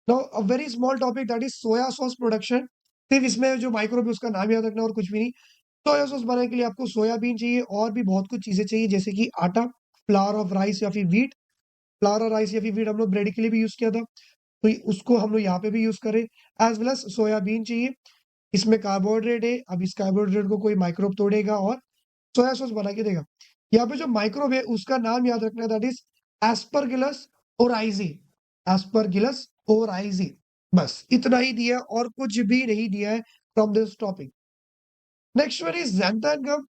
Now a very small topic that is soya sauce production. सिर्फ इसमें जो माइक्रोब उसका नाम याद रखना और कुछ भी नहीं। सोया सॉस बनाने के लिए आपको सोयाबीन चाहिए और भी बहुत कुछ चीजें चाहिए, जैसे कि आटा, फ्लावर ऑफ राइस या फिर व्हीट। फ्लावर और राइस या फिर व्हीट हम लोग ब्रेड के लिए भी यूज किया था, तो उसको हम लोग यहाँ पे भी यूज करें। एज वेल एज सोयाबीन चाहिए, इसमें कार्बोहाइड्रेट है। अब इस कार्बोहाइड्रेट को कोई माइक्रोब तोड़ेगा और सोया सॉस बना के देगा। यहाँ पे जो माइक्रोब है उसका नाम याद रखना, that is Aspergillus oryzae. Aspergillus oryzae, बस इतना ही दिया और कुछ भी नहीं दिया है from this topic. Next one is xanthan gum.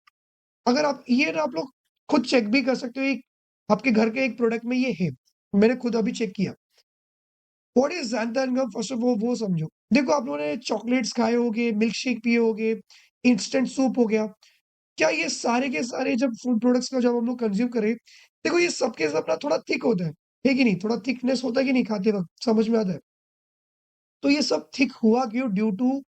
अगर आप ये ना आप लोग खुद चेक भी कर सकते हो, आपके घर के एक प्रोडक्ट में ये है, मैंने खुद अभी चेक किया। What is xanthan gum, first of all वो समझो। देखो आप लोगों ने चॉकलेट्स खाए होंगे, मिल्क शेक पिए होंगे, इंस्टेंट सूप हो गया, क्या ये सारे के सारे जब फूड प्रोडक्ट्स को जब हम लोग कंज्यूम करें, देखो ये सबके सब ना थोड़ा थिक होता है कि नहीं, थोड़ा थिकनेस होता है कि नहीं, खाते वक्त समझ में आता है। तो ये सब थिक हुआ क्यों, due to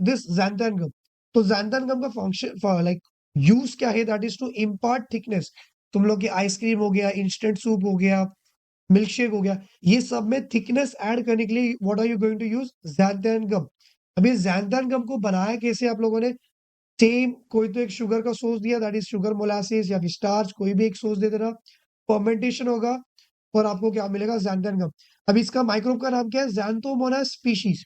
this xanthan gum। तो xanthan gum का फंक्शन लाइक यूज क्या है, that is to impart thickness. तुम लोग की आइसक्रीम हो गया, इंस्टेंट सूप हो गया, मिल्क शेक हो गया, ये सब में थिकनेस ऐड करने के लिए what are you going to use, xanthan gum। अभी xanthan gum को बनाया कैसे आप लोगों ने, सेम कोई तो एक शुगर का सोर्स दिया, दैट इज शुगर मोलासिस या फिर स्टार्च, कोई भी एक सोर्स दे देना, फर्मेंटेशन होगा और आपको क्या मिलेगा, xanthan gum। अब इसका माइक्रोब का नाम क्या है, xanthomonas स्पीशीज।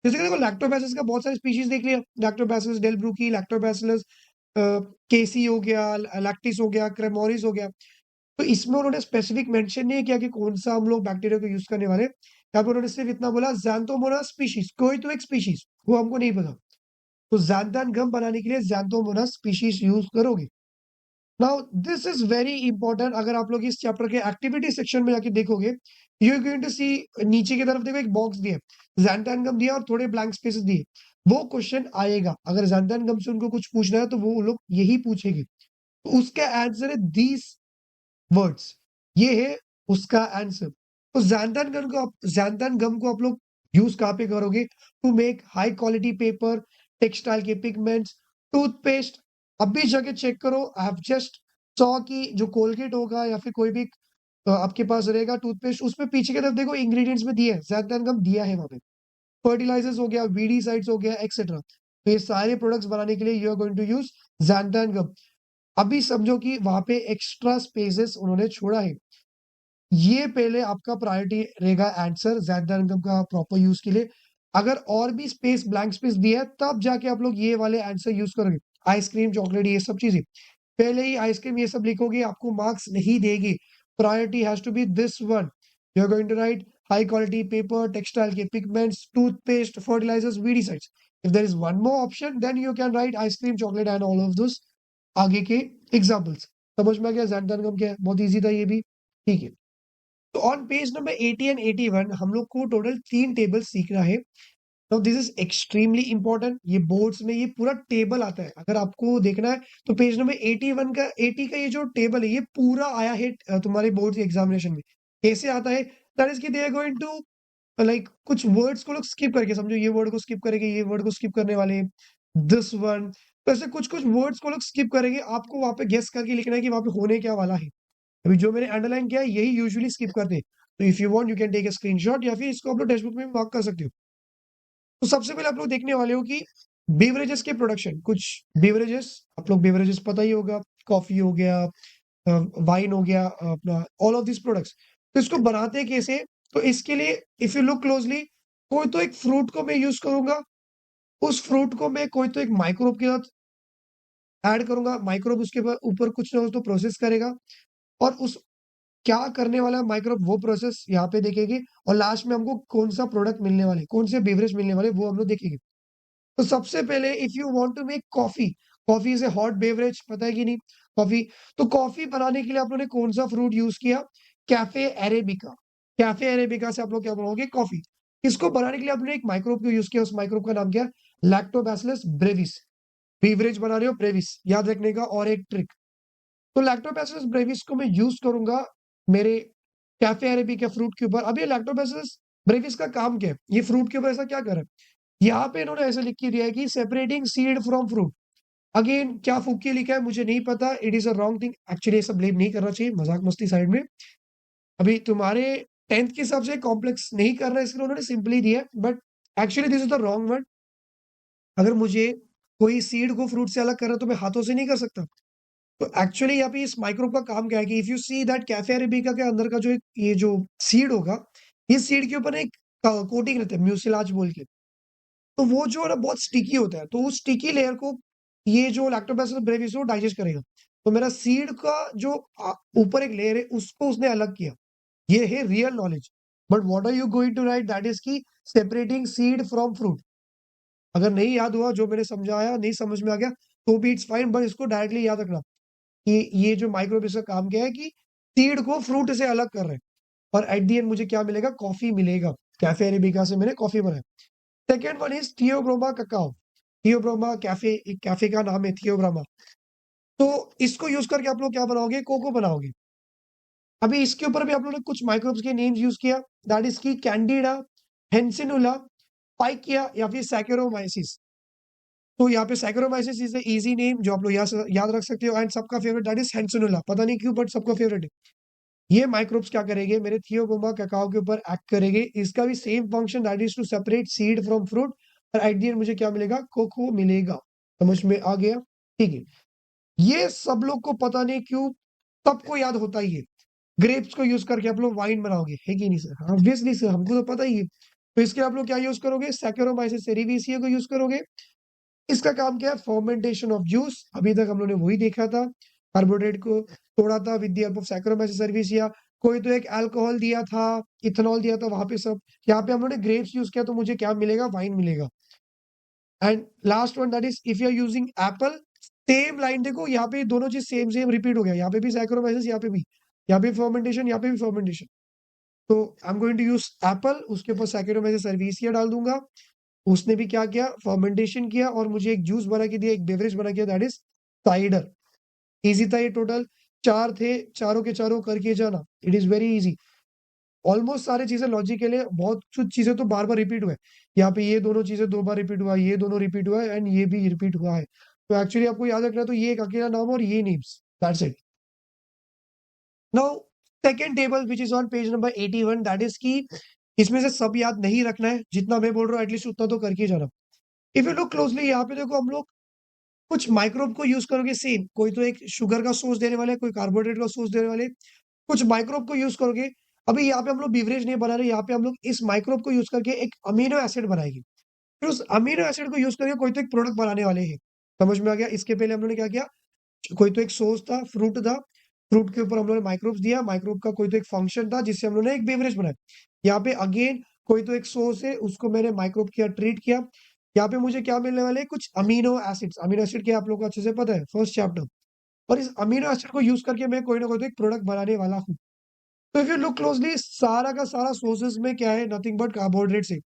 जैसे कि देखो लैक्टोबैसिलस का बहुत सारे स्पीशीज देख लिया, लैक्टोबैसिलस डेलब्रूकी, लैक्टोबैसिलस केसी हो गया, लैक्टिस हो गया, क्रेमोरिस हो गया। तो इसमें उन्होंने स्पेसिफिक मेंशन नहीं किया कि कौन सा हम लोग बैक्टीरिया को यूज करने वाले, यहाँ पे उन्होंने सिर्फ इतना बोला xanthomonas स्पीशीज, कोई तो एक स्पीशीज, वो हमको नहीं पता। तो xanthan गम बनाने के लिए xanthomonas स्पीशीज यूज करोगे। Now this is very important. अगर आप लोग इस चैप्टर के एक्टिविटी सेक्शन में जाके देखोगे, यू आर गोइंग टू सी, नीचे की तरफ देखो एक बॉक्स दिया है, xanthan गम दिया और थोड़े ब्लैंक स्पेसेस दिए। वो क्वेश्चन आएगा, अगर xanthan गम से उनको कुछ पूछना है तो वो लोग यही पूछेंगे। तो उसका आंसर है दीज वर्ड्स, ये है उसका आंसर। तो xanthan गम को आप लोग यूज कहाँ पे करोगे, to make high quality paper, textile के पिगमेंट्स, टूथपेस्ट। अभी जाके चेक करो, आई हैव जस्ट सॉ कि जो कोलगेट होगा या फिर कोई भी आपके पास रहेगा टूथपेस्ट, उसमें पीछे की तरफ देखो इंग्रेडिएंट्स में दिया है, xanthan गम दिया है वहां पे। फर्टिलाइजर्स हो गया, वीडीसाइड्स हो गया, एक्सेट्रा। तो ये सारे प्रोडक्ट्स बनाने के लिए you are going to use xanthan gum. अभी समझो कि वहां पे एक्स्ट्रा स्पेसेस उन्होंने छोड़ा है, ये पहले आपका प्रायोरिटी रहेगा आंसर ज़ैड का प्रॉपर यूज के लिए। अगर और भी स्पेस ब्लैंक स्पेस दिया है तब जाके आप लोग ये वाले आंसर यूज करोगे। आइसक्रीम, चॉकलेट, ये सब चीजें पहले ही आइसक्रीम ये सब लिखोगे, आपको मार्क्स नहीं देगी। Priority has to be this one. You are going to write high quality paper, textile के pigments, toothpaste, fertilizers, weedicides. If there is one more option then you can write ice cream, chocolate and all of this आगे के examples. समझ में आ गया Z क्या है? बहुत ईजी था ये भी। ठीक है, तो ऑन पेज नंबर 80 एंड 81 हम लोग को टोटल 3 टेबल सीखना है। Now this is extremely important. ये बोर्ड्स में ये पूरा टेबल आता है, अगर आपको देखना है तो पेज नंबर 81 का 80 का ये जो टेबल है ये पूरा आया है तुम्हारे बोर्ड एग्जामिनेशन में। कैसे आता है? दैट इज कि they are going to like कुछ वर्ड्स को लोग स्किप करके, समझो ये वर्ड को स्किप करेंगे, ये वर्ड को स्किप करने वाले, दिस वन। तो ऐसे कुछ कुछ वर्ड्स को लोग स्किप करेंगे, आपको वहां पे गेस करके लिखना है कि वहां पे होने क्या वाला है। अभी जो मैंने अंडरलाइन किया है यही यूजुअली स्किप करते हैं। तो if you want you can take a screenshot या फिर इसको आप लोग टेक्स्ट बुक में मार्क कर सकते हो। तो सबसे पहले आप लोग देखने वाले हो कि बेवरेजेस के प्रोडक्शन, कुछ बेवरेजेस, आप लोग बेवरेजेस पता ही होगा, कॉफी हो गया, वाइन हो गया, अपना ऑल ऑफ दिस प्रोडक्ट्स। तो इसको बनाते हैं कैसे? तो इसके लिए इफ यू लुक क्लोजली, कोई तो एक फ्रूट को मैं यूज करूंगा, उस फ्रूट को मैं कोई तो एक माइक्रोब के साथ ऐड करूंगा, माइक्रोब उसके ऊपर कुछ ना कुछ तो प्रोसेस करेगा, और उस क्या करने वाला है माइक्रोब वो प्रोसेस यहाँ पे देखेंगे, और लास्ट में हमको कौन सा प्रोडक्ट मिलने वाले, कौन से बेवरेज मिलने वाले वो हम लोग देखेंगे। तो सबसे पहले if you want to make coffee, coffee is a hot beverage, पता है कि नहीं? कॉफी, तो कॉफी बनाने के लिए आप लोगों ने कौन सा फ्रूट यूज किया? Cafe arabica. कैफे अरेबिका से आप लोग क्या बनाओगे? कॉफी। इसको बनाने के लिए आपने एक माइक्रोब को यूज किया, उस माइक्रोब का नाम क्या है? Lactobacillus Brevis. बेवरेज बना रहे हो ब्रेविस, याद रखने का और एक ट्रिक। तो लैक्टोबैसिलस ब्रेविस को मैं यूज करूंगा मेरे कैफे अरेबिका फ्रूट के ऊपर। अब ये लैक्टोबैसिलस ब्रेविस का काम क्या है? ये फ्रूट के ऊपर ऐसा क्या कर रहा है? यहाँ पे इन्होंने ऐसे लिख के दिया है कि separating seed from fruit. Again क्या फूक के लिखा है मुझे नहीं पता, it is a wrong thing. Actually ये सब ब्लेम नहीं करना चाहिए, मजाक मस्ती साइड में। अभी तुम्हारे 10th के हिसाब से कॉम्प्लेक्स नहीं कर रहा है, इसलिए उन्होंने सिंपली दिया है, but actually this is the wrong word. अगर मुझे कोई सीड को फ्रूट से अलग कर रहा है तो मैं हाथों से नहीं कर सकता। तो एक्चुअली यहाँ पे इस माइक्रोब का काम क्या है कि if you see that cafe arabica के अंदर का जो ये जो सीड होगा, इस सीड के ऊपर एक कोटिंग रहता है म्यूसिलाज बोल के। तो वो जो है ना बहुत स्टिकी होता है, तो उस स्टिकी लेयर को ये जो लैक्टोबैसिलस ब्रेविस वो डाइजेस्ट करेगा। तो मेरा सीड का जो ऊपर एक लेयर है उसको उसने अलग किया। ये है real knowledge. But what are you going to write? That is की सेपरेटिंग सीड फ्रॉम फ्रूट। अगर नहीं याद हुआ जो मैंने समझाया, नहीं समझ में आ गया, तो भी इट्स फाइन, बट इसको डायरेक्टली याद रखना कि ये जो माइक्रोब का काम क्या है कि सीड को फ्रूट से अलग कर रहे हैं, और एट दी एंड मुझे क्या मिलेगा? कॉफी मिलेगा। कैफे अरेबिका से मैंने कॉफी बनाया। Second one is Theobroma cacao. Theobroma cafe, एक कैफे का नाम है थियोब्रोमा। तो इसको यूज करके आप लोग क्या बनाओगे? कोको बनाओगे। अभी इसके ऊपर भी आप लोगों ने कुछ माइक्रोब्स के नेम्स यूज किया, दैट इज की कैंडिडा, हेंसिनुला, पाइकिया या फिर सैकेरोमाइसिस। तो यहाँ पे Saccharomyces is the easy name जो आप लोग याद रख सकते हो, एंड सबका फेवरेट दैट इज हेंसिनुला। पता नहीं क्यों बट सबका फेवरेट है। ये माइक्रोब्स क्या करेंगे? मेरे थियोब्रोमा ककाओ के ऊपर एक्ट करेंगे। इसका भी same function, that is to separate seed from fruit, और एट द एंड मुझे क्या मिलेगा? कोको मिलेगा। समझ में आ गया? ठीक है, ये सब लोग को पता नहीं क्यों सबको याद होता ही है। ग्रेप्स को यूज करके आप लोग वाइन बनाओगे, है कि नहीं सर? ऑब्वियसली सर, हमको तो पता ही है। तो इसके आप लोग क्या यूज करोगे? सैकेरोमाइसिस सेरेविसिया को यूज करोगे। इसका काम क्या है? Fermentation of juice. अभी तक हम लोगों ने वही देखा था, कार्बोहाइड्रेट को तोड़ा था with the help of Saccharomyces cerevisiae. कोई तो एक अल्कोहल दिया था, इथेनॉल दिया था, वहां पे सब। यहाँ पे हम लोगों ने ग्रेप्स यूज किया, तो मुझे क्या मिलेगा? वाइन मिलेगा। And last one that is if you are using apple, same line देखो, यहाँ पे दोनों चीज सेम सेम रिपीट हो गया। यहाँ पे भी सैक्रोमाइसिस, यहाँ पे भी, यहाँ पे फर्मेंटेशन, यहाँ पे भी फर्मेंटेशन। तो I am going to use apple, उसके ऊपर सैक्रोमाइसिस सर्विसिया डाल दूंगा। उसने भी क्या किया? फर्मेंटेशन किया, और मुझे एक जूस बना के दिया, एक बेवरेज बना के, दैट इज साइडर। इजी था ये। टोटल 4 थे, चारों के चारों करके जाना, it is very easy. Almost सारी चीजें लॉजिकल है, बहुत कुछ चीजें तो बार बार रिपीट हुआ है। यहाँ पे ये दोनों चीजें 2 बार रिपीट हुआ है, ये दोनों रिपीट हुआ है, एंड ये भी रिपीट हुआ है। तो एक्चुअली आपको याद रखना है तो ये एक अकेला नाम और ये names, that's it. Now second table which is on page number 81, that is की इसमें से सब याद नहीं रखना है, जितना मैं बोल रहा हूँ एटलीस्ट उतना तो करके जाना। इफ यू लुक क्लोजली यहाँ पे देखो, हम लोग कुछ माइक्रोब को यूज करोगे सेम, कोई तो एक शुगर का सोर्स देने वाले, कोई कार्बोहाइड्रेट का सोर्स देने वाले, कुछ माइक्रोब को यूज करोगे। अभी यहाँ पे हम लोग बीवरेज नहीं बना रहे, यहाँ पे हम लोग इस माइक्रोब को यूज करके एक अमीनो एसिड बनाएंगे। फिर उस अमीनो एसिड को यूज करके कोई तो एक प्रोडक्ट बनाने वाले हैं। समझ में आ गया? इसके पहले हम लोगों ने क्या किया, कोई तो एक सोर्स था, फ्रूट था, फ्रूट के ऊपर हम लोगों ने माइक्रोब्स दिया, माइक्रोब का कोई तो एक फंक्शन था जिससे हम लोगों ने एक बेवरेज बनाया। यहाँ पे अगेन कोई तो एक सोर्स है, उसको मैंने माइक्रोब किया, ट्रीट किया। यहाँ पे मुझे क्या मिलने वाले हैं, कुछ अमीनो एसिड्स। अमीनो एसिड क्या आप लोगों को अच्छे से पता है, फर्स्ट चैप्टर। और इस अमीनो एसिड को यूज करके मैं कोई ना कोई तो एक प्रोडक्ट बनाने वाला हूँ। तो इफ यू लुक क्लोजली, सारा का सारा सोर्सेज में क्या है, नथिंग बट कार्बोहाइड्रेट्स है।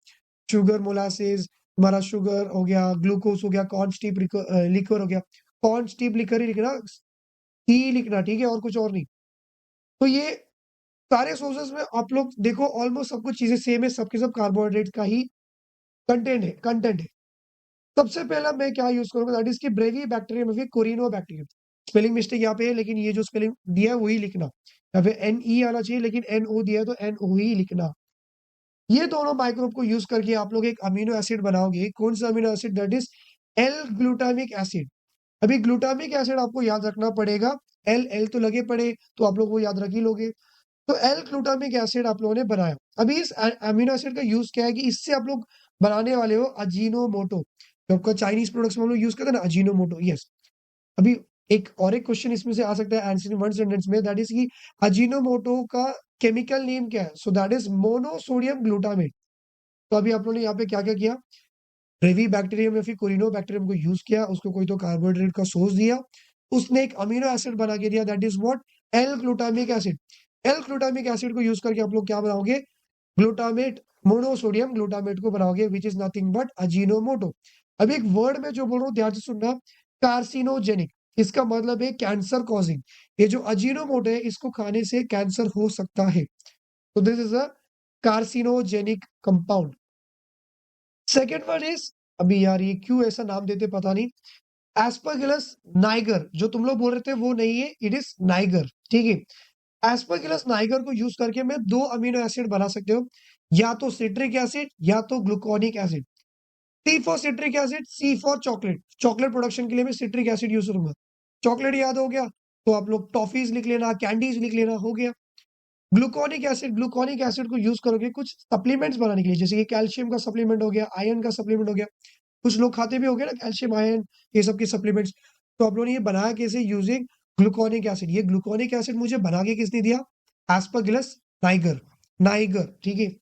शुगर, मोलासेस, तुम्हारा शुगर हो गया, ग्लूकोज हो गया, कॉर्न स्टीप लिक्वर हो गया। कॉर्न स्टीप लिक्वर ही लिखना, ही लिखना, ठीक है, और कुछ और नहीं। तो ये सारे सोर्सेस में आप लोग देखो ऑलमोस्ट सब कुछ चीजें सेम है, सबके सब कार्बोहाइड्रेट का ही कंटेंट है। सबसे पहला मैं क्या यूज करूंगा, दैट इज की ब्रेवी बैक्टीरियम या फिर कोरिनो बैक्टीरियम। स्पेलिंग मिस्टेक यहाँ पे है, लेकिन ये जो स्पेलिंग दिया है वही लिखना, या फिर NE आना चाहिए, लेकिन NO दिया है तो NO ही लिखना। ये दोनों माइक्रोब को यूज करके आप लोग एक अमीनो एसिड बनाओगे। कौन सा amino acid, that is L glutamic acid. अभी ग्लूटामिक एसिड आपको याद रखना पड़ेगा, एल एल तो लगे पड़े, तो आप लोग वो याद रख ही लोगे। तो एल ग्लूटामिक एसिड आप लोगों ने बनाया। अभी इस अमीनो एसिड का यूज क्या है कि इससे आप लोग बनाने वाले हो अजीनोमोटो। जो आपका चाइनीज प्रोडक्ट्स में हम लोग यूज करते हैं ना, अजीनोमोटो, यस। अभी एक क्वेश्चन इसमें से आ सकता है आंसर इन वन सेंटेंस में, दैट इज की अजीनोमोटो का केमिकल नेम क्या है, so that is monosodium glutamate. तो अभी आप लोगों ने यहाँ पे क्या क्या किया, ब्रेवी बैक्टीरियम या फिर कोरिनो बैक्टीरियम को यूज किया, उसको कोई तो कार्बोहाइड्रेट का सोर्स दिया, उसने एक अमीनो एसिड बना के दिया, that is what, L glutamic acid. L glutamic acid को यूज करके आप लोग क्या बनाओगे, ग्लूटामेट, मोनोसोडियम ग्लूटामेट को बनाओगे, which is nothing but Ajinomoto. अब एक वर्ड में जो बोल रहा हूँ ध्यान से सुनना, कार्सिनोजेनिक, इसका मतलब है कैंसर कॉजिंग। ये जो अजीनोमोटो है, इसको खाने से कैंसर हो सकता है, तो this is a carcinogenic compound. Second one is, अभी यार ये क्यों ऐसा नाम देते पता नहीं, एस्परगिलस नाइगर। जो तुम लोग बोल रहे थे वो नहीं है, इट इज नाइगर, ठीक है। एस्परगिलस नाइगर को यूज करके मैं दो अमीनो एसिड बना सकते हो, या तो सिट्रिक एसिड या तो gluconic acid. C for citric acid, C for chocolate. Chocolate production के लिए मैं सिट्रिक एसिड यूज करूंगा। चॉकलेट याद हो गया, तो आप लोग टॉफीज लिख लेना, कैंडीज लिख लेना, हो गया। ग्लूकोनिक एसिड को यूज करोगे कुछ सप्लीमेंट्स बनाने के लिए, जैसे कि कैल्शियम का सप्लीमेंट हो गया, आयरन का सप्लीमेंट हो गया। कुछ लोग खाते भी हो गए ना कैल्शियम, आयरन, ये सब के सप्लीमेंट्स। तो आप लोगों ने ये बनाया कैसे, यूजिंग ग्लूकोनिक एसिड। ये ग्लूकोनिक एसिड मुझे बना के किसने दिया, एस्परगिलस नाइगर, नाइगर, ठीक है।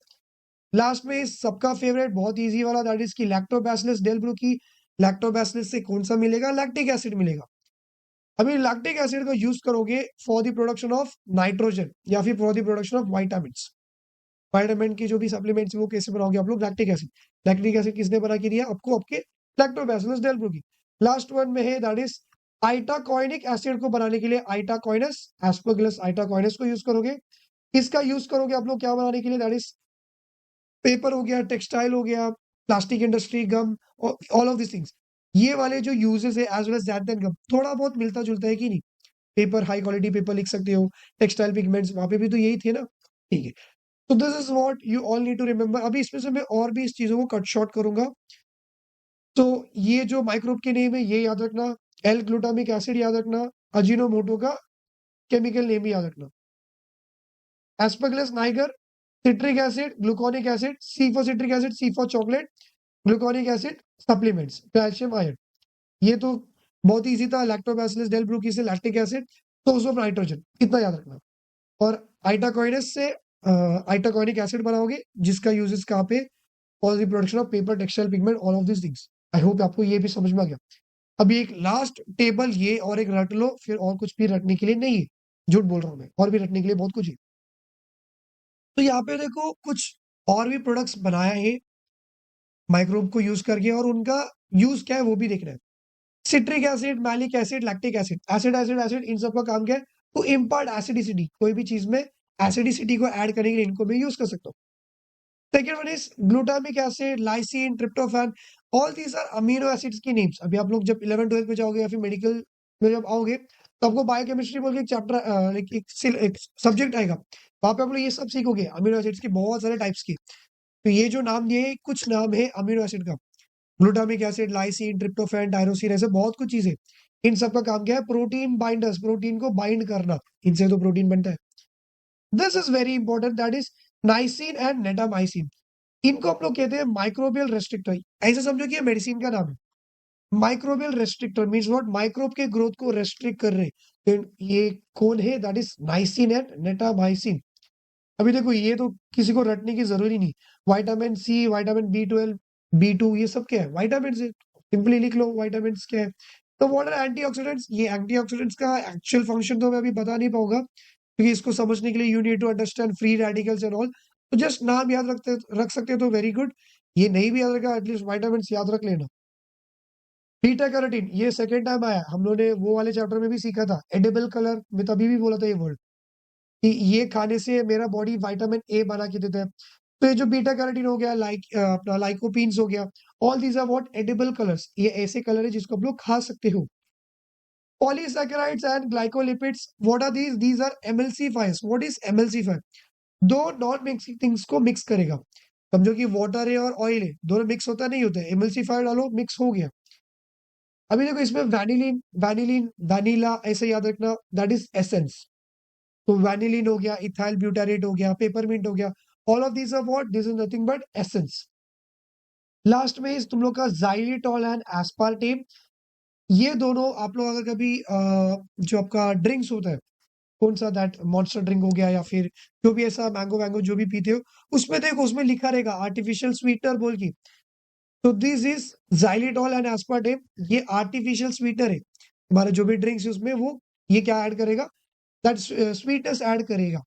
लास्ट में सबका फेवरेट बहुत इजी वाला, दैट इज की लैक्टोबैसिलस डेल्ब्रुकी। लैक्टोबैसिलस से कौन सा मिलेगा, लैक्टिक एसिड मिलेगा। अभी लैक्टिक एसिड को यूज करोगे for the production of nitrogen या फिर for the production of vitamins. Vitamin की जो भी सप्लीमेंट्स वो कैसे बनाओगे आप लोग, लैक्टिक एसिड। लैक्टिक एसिड किसने बना के दिया आपको, आपके लैक्टोबैसिलस डेल्ब्रुकी। लास्ट वन में है दैट इज आइटाकोइनिक एसिड को बनाने के लिए आइटाकोइनस, एस्परगिलस आइटाकोइनस को यूज करोगे। इसका यूज करोगे आप लोग क्या बनाने के लिए, दैट इज पेपर हो गया, टेक्सटाइल हो गया, plastic industry, gum, all of this things. ये वाले जो यूजेस है as well as that and gum, थोड़ा बहुत मिलता जुलता है कि नहीं। पेपर, हाई क्वालिटी पेपर लिख सकते हो, टेक्सटाइल पिगमेंट्स वहां पे भी तो यही थे ना, ठीक है। तो this is what you all need to remember. अभी इसमें से मैं और भी इस चीजों को कट शॉर्ट करूंगा। तो ये जो माइक्रोब के नेम है ये याद रखना, एल ग्लूटामिक एसिड याद रखना, अजीनोमोटो का केमिकल नेम भी याद रखना, Aspergillus niger, citric acid, gluconic acid, C for citric acid, C for chocolate, gluconic acid, supplements, calcium, iron. ये तो बहुत ईजी था। लैक्टोबैसिलस डेल्ब्रुकी से lactic acid, source of nitrogen, इतना याद रखना। और आइटाकोइनस से आइटाकोइनिक एसिड बनाओगे, जिसका यूजेस कहाँ पे, for the production of paper, textile pigment, all of this things. I hope आपको ये भी समझ में आ गया। अभी एक लास्ट टेबल ये और एक रट लो, फिर और कुछ भी रटने के लिए नहीं है, झूठ बोल रहा हूँ मैं, और भी रटने के लिए बहुत कुछ है। तो यहाँ पे देखो कुछ और भी प्रोडक्ट्स बनाया है माइक्रोब को यूज करके, और उनका यूज क्या है वो भी देखना है। Citric acid, malic acid, lactic acid, acid acid acid, इन सब का काम क्या है, टू इम्पार्ट एसिडिसिटी। कोई भी चीज में एसिडिसिटी को ऐड करने के लिए इनको मैं यूज कर सकता हूँ। Second one is glutamic acid, lysine, tryptophan, all these are amino acids की नेम्स। अभी आप लोग जब 11th 12th में जाओगे या फिर मेडिकल में जब आओगे, तो आपको बायोकेमिस्ट्री बोल के एक चैप्टर, एक सब्जेक्ट आएगा, वहां पे आप लोग ये सब सीखोगे, अमीनो एसिड्स के बहुत सारे टाइप्स के। तो ये जो नाम दिए, कुछ नाम है अमीनो एसिड का। Glutamic acid, lysine, tryptophan, tyrosine, ऐसे बहुत कुछ चीजें। इन सब का काम क्या है? प्रोटीन बाइंडर्स, प्रोटीन को बाइंड करना, इनसे तो प्रोटीन बनता है। This is very important, that is nisin and natamycin. इनको हम लोग कहते हैं माइक्रोबियल रेस्ट्रिक्टर। ऐसे समझो कि ये मेडिसिन का नाम है। Microbial restrictor means what? Microbe के ग्रोथ को रेस्ट्रिक्ट कर रहे हैं। तो ये कौन है? That is nisin and natamycin. अभी देखो ये तो किसी को रटने की जरूरी नहीं। Vitamin C, vitamin B12, B2, ये सब क्या है? विटामिन है। सिंपली लिख लो विटामिन क्या है। तो व्हाट आर एंटीऑक्सीडेंट्स? ये एंटीऑक्सीडेंट्स का एक्चुअल फंक्शन तो मैं अभी बता नहीं पाऊंगा, क्योंकि इसको समझने के लिए you need to understand free radicals and all. तो जस्ट नाम याद रख सकते हो तो वेरी गुड। ये नहीं भी याद रखा, एटलीस्ट विटामिन याद रख लेना। बीटा कैरोटीन, ये सेकेंड टाइम आया, हम लोगों ने वो वाले चैप्टर में भी सीखा था। एडिबल कलर में तभी भी बोला था ये वर्ड, कि ये खाने से मेरा बॉडी विटामिन ए बना के देता है। तो ये जो बीटा कैरोटीन हो गया, अपना लाइकोपीन्स हो गया, all these are what? Edible colours. ये ऐसे कलर है जिसको आप लोग खा सकते हो। Polysaccharides and glycolipids, what are these? These are emulsifiers. What is emulsifier? दो नॉन मिक्सिंग थिंग्स को मिक्स करेगा। समझो कि वाटर है और ऑयल है, दोनों मिक्स होता नहीं होता है, एमएलसीफायर डालो, मिक्स हो गया। अभी देखो इसमें वैनिलीन, वैनिलीन, वैनिला ऐसे याद रखना, दैट इज एसेंस। तो वैनिलीन हो गया, इथाइल ब्यूटारेट हो गया, पेपरमिंट हो गया, all of these are what? This is nothing but essence. Last में इस तुम लोग का xylitol एंड एस्पार्टेम। ये दोनों आप लोग अगर कभी जो आपका ड्रिंक्स होता है, कौन सा? दैट मॉन्स्टर ड्रिंक हो गया, या फिर जो भी ऐसा मैंगो वैंगो जो भी पीते हो, उसमें देखो उसमें लिखा रहेगा आर्टिफिशियल स्वीटनर बोल के। तो this is xylitol and aspartame. ये आर्टिफिशियल स्वीटनर है। हमारे जो भी ड्रिंक्स है उसमें वो ये क्या ऐड करेगा? दैट स्वीटनेस ऐड करेगा।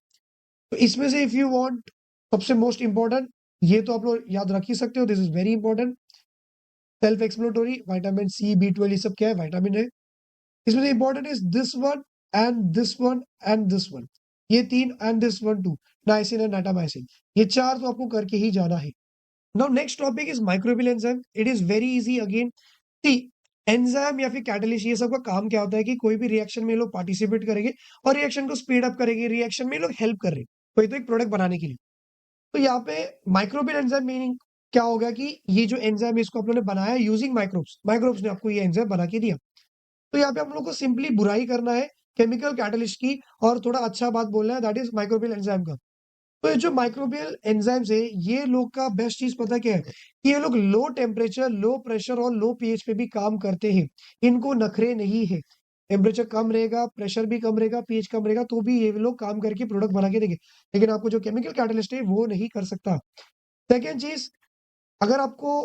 तो इसमें से इफ यू वांट, सबसे मोस्ट इंपॉर्टेंट, ये तो आप लोग याद रख ही सकते हो, this is very important. Self exploratory, vitamin C, B12, ये सब क्या है? विटामिन है। इसमें से important is this one and this one and this one. ये तीन and this one two, nisin and natamycin. ये चार तो आपको करके ही जाना है। Now next topic is microbial enzyme. It is very easy again. See, enzyme या फिर कैटलिस्ट, ये सब का काम क्या होता है कि कोई भी रिएक्शन में ये लोग पार्टिसिपेट करेंगे और रिएक्शन को स्पीड अप करेंगे, रिएक्शन में ये लोग हेल्प कर रहे हैं कोई तो एक प्रोडक्ट बनाने के लिए। तो यहाँ पे माइक्रोबियल एंजाइम मीनिंग क्या होगा? कि ये जो एंजाइम है इसको आप लोगों ने बनाया यूजिंग माइक्रोब्स, माइक्रोब्स ने आपको ये एंजाइम बना के दिया। तो यहाँ पे हम लोग को सिंपली बुराई करना है केमिकल कैटलिस्ट की, और थोड़ा अच्छा बात बोलना है, दैट इज माइक्रोबियल एंजाइम का। तो ये जो माइक्रोबियल एंजाइम्स है, ये लोग का बेस्ट चीज पता क्या है? कि ये लोग लो टेम्परेचर, लो प्रेशर और लो पीएच पे भी काम करते हैं। इनको नखरे नहीं है। टेम्परेचर कम रहेगा, प्रेशर भी कम रहेगा, पीएच कम रहेगा, तो भी ये लोग काम करके प्रोडक्ट बना के देंगे। लेकिन आपको जो केमिकल कैटलिस्ट है वो नहीं कर सकता। सेकेंड चीज, अगर आपको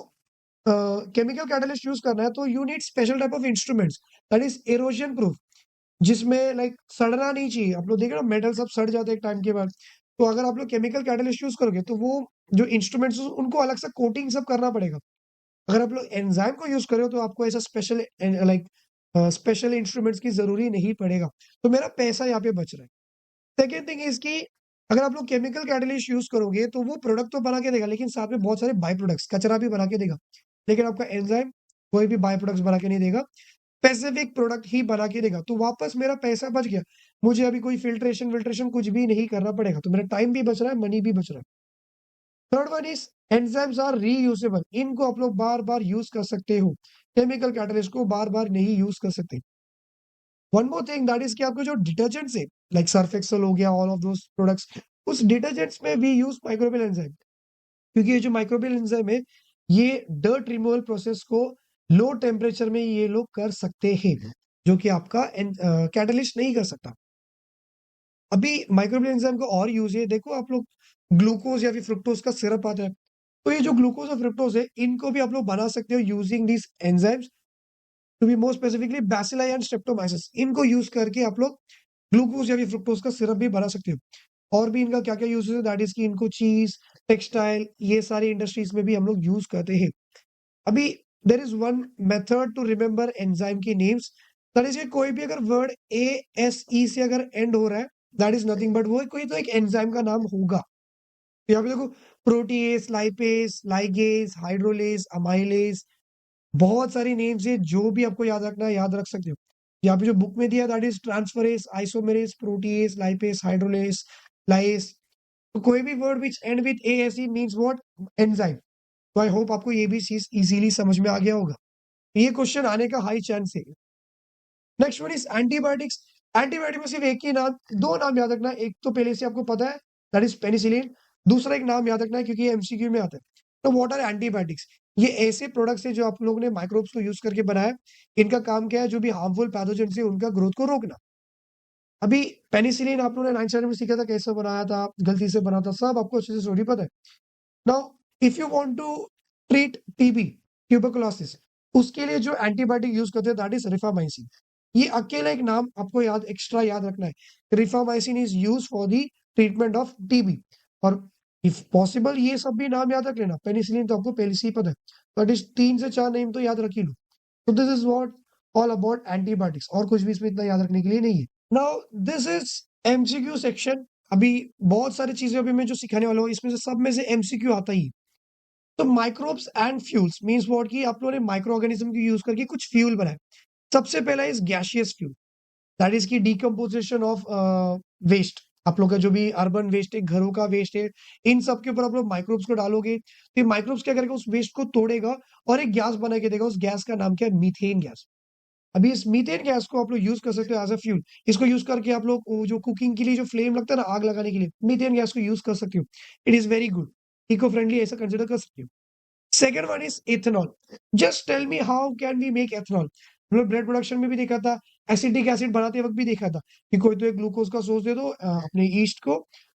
केमिकल कैटलिस्ट यूज करना है तो you need special type of instruments, that is halogen proof, जिसमें लाइक सड़ना नहीं चाहिए। आप लोग देख रहे हो मेटल सब सड़ जाते हैं एक टाइम के बाद। तो अगर आप लोग केमिकल कैटलिस्ट यूज करोगे तो वो जो इंस्ट्रूमेंट्स उनको अलग से कोटिंग सब करना पड़ेगा। अगर आप लोग एंजाइम को यूज करो तो आपको ऐसा स्पेशल लाइक स्पेशल इंस्ट्रूमेंट्स की जरूरी नहीं पड़ेगा। तो मेरा पैसा यहाँ पे बच रहा है। सेकेंड थिंग इज कि अगर आप लोग केमिकल कैटलिस्ट यूज करोगे तो वो प्रोडक्ट तो बना के देगा, लेकिन साथ में बहुत सारे बाई प्रोडक्ट्स, कचरा भी बना के देगा। लेकिन आपका एंजाइम कोई भी बाई प्रोडक्ट्स बना के नहीं देगा, स्पेसिफिक प्रोडक्ट ही बना के देगा। तो वापस मेरा पैसा बच गया, मुझे अभी कोई फिल्ट्रेशन विल्ट्रेशन कुछ भी नहीं करना पड़ेगा। तो मेरा टाइम भी बच रहा है, मनी भी बच रहा है। Third one is enzymes are reusable. इनको आप लोग बार बार यूज कर सकते हो, केमिकल कैटलिस्ट को बार बार नहीं यूज कर सकते। One more thing, that is कि आपके जो डिटर्जेंट्स है, लाइक सर्फ एक्सेल हो गया, ऑल ऑफ दोस प्रोडक्ट्स, उस डिटर्जेंट्स में भी यूज माइक्रोबियल एंजाइम। क्योंकि ये जो माइक्रोबियल एंजाइम है, ये डर्ट रिमूवल प्रोसेस को लो टेम्परेचर में ये लोग कर सकते हैं, जो कि आपका कैटलिस्ट नहीं कर सकता। अभी माइक्रोबियल एंजाइम का और यूज है, देखो आप लोग ग्लूकोज या फिर फ्रुक्टोज का सिरप आता है, तो ये जो ग्लूकोज और फ्रुक्टोज है, इनको भी आप लोग बना सकते हो using this enzymes. To be more specifically bacilli and streptomyces, इनको यूज करके आप लोग ग्लूकोज या फिर फ्रुक्टोज का सिरप भी बना सकते हो। और भी इनका क्या क्या यूज है, दैट इज कि इनको चीज, टेक्सटाइल, ये सारी इंडस्ट्रीज में भी हम लोग यूज करते हैं। अभी there is one method to remember enzyme की नेम्स, दैट इज कोई भी अगर वर्ड ASE से अगर एंड हो रहा है, दैट इज नथिंग बट वो कोई तो एक एंजाइम का नाम होगा। यहाँ पे देखो, protease, lipase, ligase, hydrolase, amylase, बहुत सारी नेम्स है, जो भी आपको याद रखना है याद रख सकते हो। यहाँ पे जो बुक में दिया, that is transferase, isomerase, protease, lipase, hydrolase, lyase. तो कोई भी word which end with ASE means what? Enzyme. तो आई होप आपको ये भी चीज इजीली समझ में आ गया होगा। ये क्वेश्चन आने का हाई चांस है। Next one is antibiotics. Antibiotic में सिर्फ एक ही नाम, दो नाम याद रखना है। एक तो पहले से आपको पता है, दैट इज पेनिसिलिन। दूसरा एक नाम याद रखना है क्योंकि ये एमसीक्यू में आता है। तो व्हाट आर एंटीबायोटिक्स? ये ऐसे प्रोडक्ट्स है जो आप लोगों ने माइक्रोब्स को यूज करके बनाया। इनका काम क्या है? जो भी हार्मफुल पैथोजन से उनका ग्रोथ को रोकना। अभी पेनिसिलिन आप लोगों ने 9th स्टैंडर्ड में सीखा था, कैसे बनाया था, गलती से बना था, सब आपको अच्छे से स्टोरी पता है। Now if you want to treat TB, tuberculosis, उसके लिए जो एंटीबायोटिक यूज करते हैं दैट इज रिफामाइसिन। ये अकेला एक नाम आपको याद, एक्स्ट्रा याद रखना है। Rifamycin is use for the treatment of TB. और इफ पॉसिबल ये सब भी नाम याद रख लेना। पेनिसिलिन तो आपको पहले से ही पता है, बट इस 3 से 4 नेम तो याद रख ही लो। तो this is what all about antibiotics, और कुछ भी इसमें इतना याद रखने के लिए नहीं है। Now this is MCQ section. अभी बहुत सारी चीजें अभी मैं जो सिखाने वाला हूँ इसमें से सब में से एमसीक्यू आता ही है। तो microbes and fuels means what की आप लोगों ने माइक्रो ऑर्गेनिज्म को यूज करके कुछ फ्यूल बनाए। सबसे पहला is gaseous fuel, that is की डिकम्पोजिशन ऑफ वेस्ट। आप लोग का जो भी अर्बन वेस्ट है, घरों का वेस्ट है, इन सब के ऊपर आप लोग माइक्रोब्स को डालोगे तो ये माइक्रोब्स क्या करेगा? उस वेस्ट को तोड़ेगा और एक गैस बना के देगा। उस गैस का नाम क्या है? Methane gas. अभी इस मीथेन गैस को आप लोग यूज कर सकते हो एज अ फ्यूल। इसको यूज करके आप लोग वो जो कुकिंग के लिए जो फ्लेम लगता है ना, आग लगाने के लिए, मीथेन गैस को यूज कर सकते हो। It is very good, eco friendly, ऐसा कंसिडर कर सकते हो। Second one is ethanol. Just tell me how can we make ethanol? हम लोग ब्रेड प्रोडक्शन में भी देखा था, एसिटिक एसिड बनाते वक्त भी देखा था कि कोई तो एक ग्लूकोज का सोर्स दे दो अपने ईस्ट को,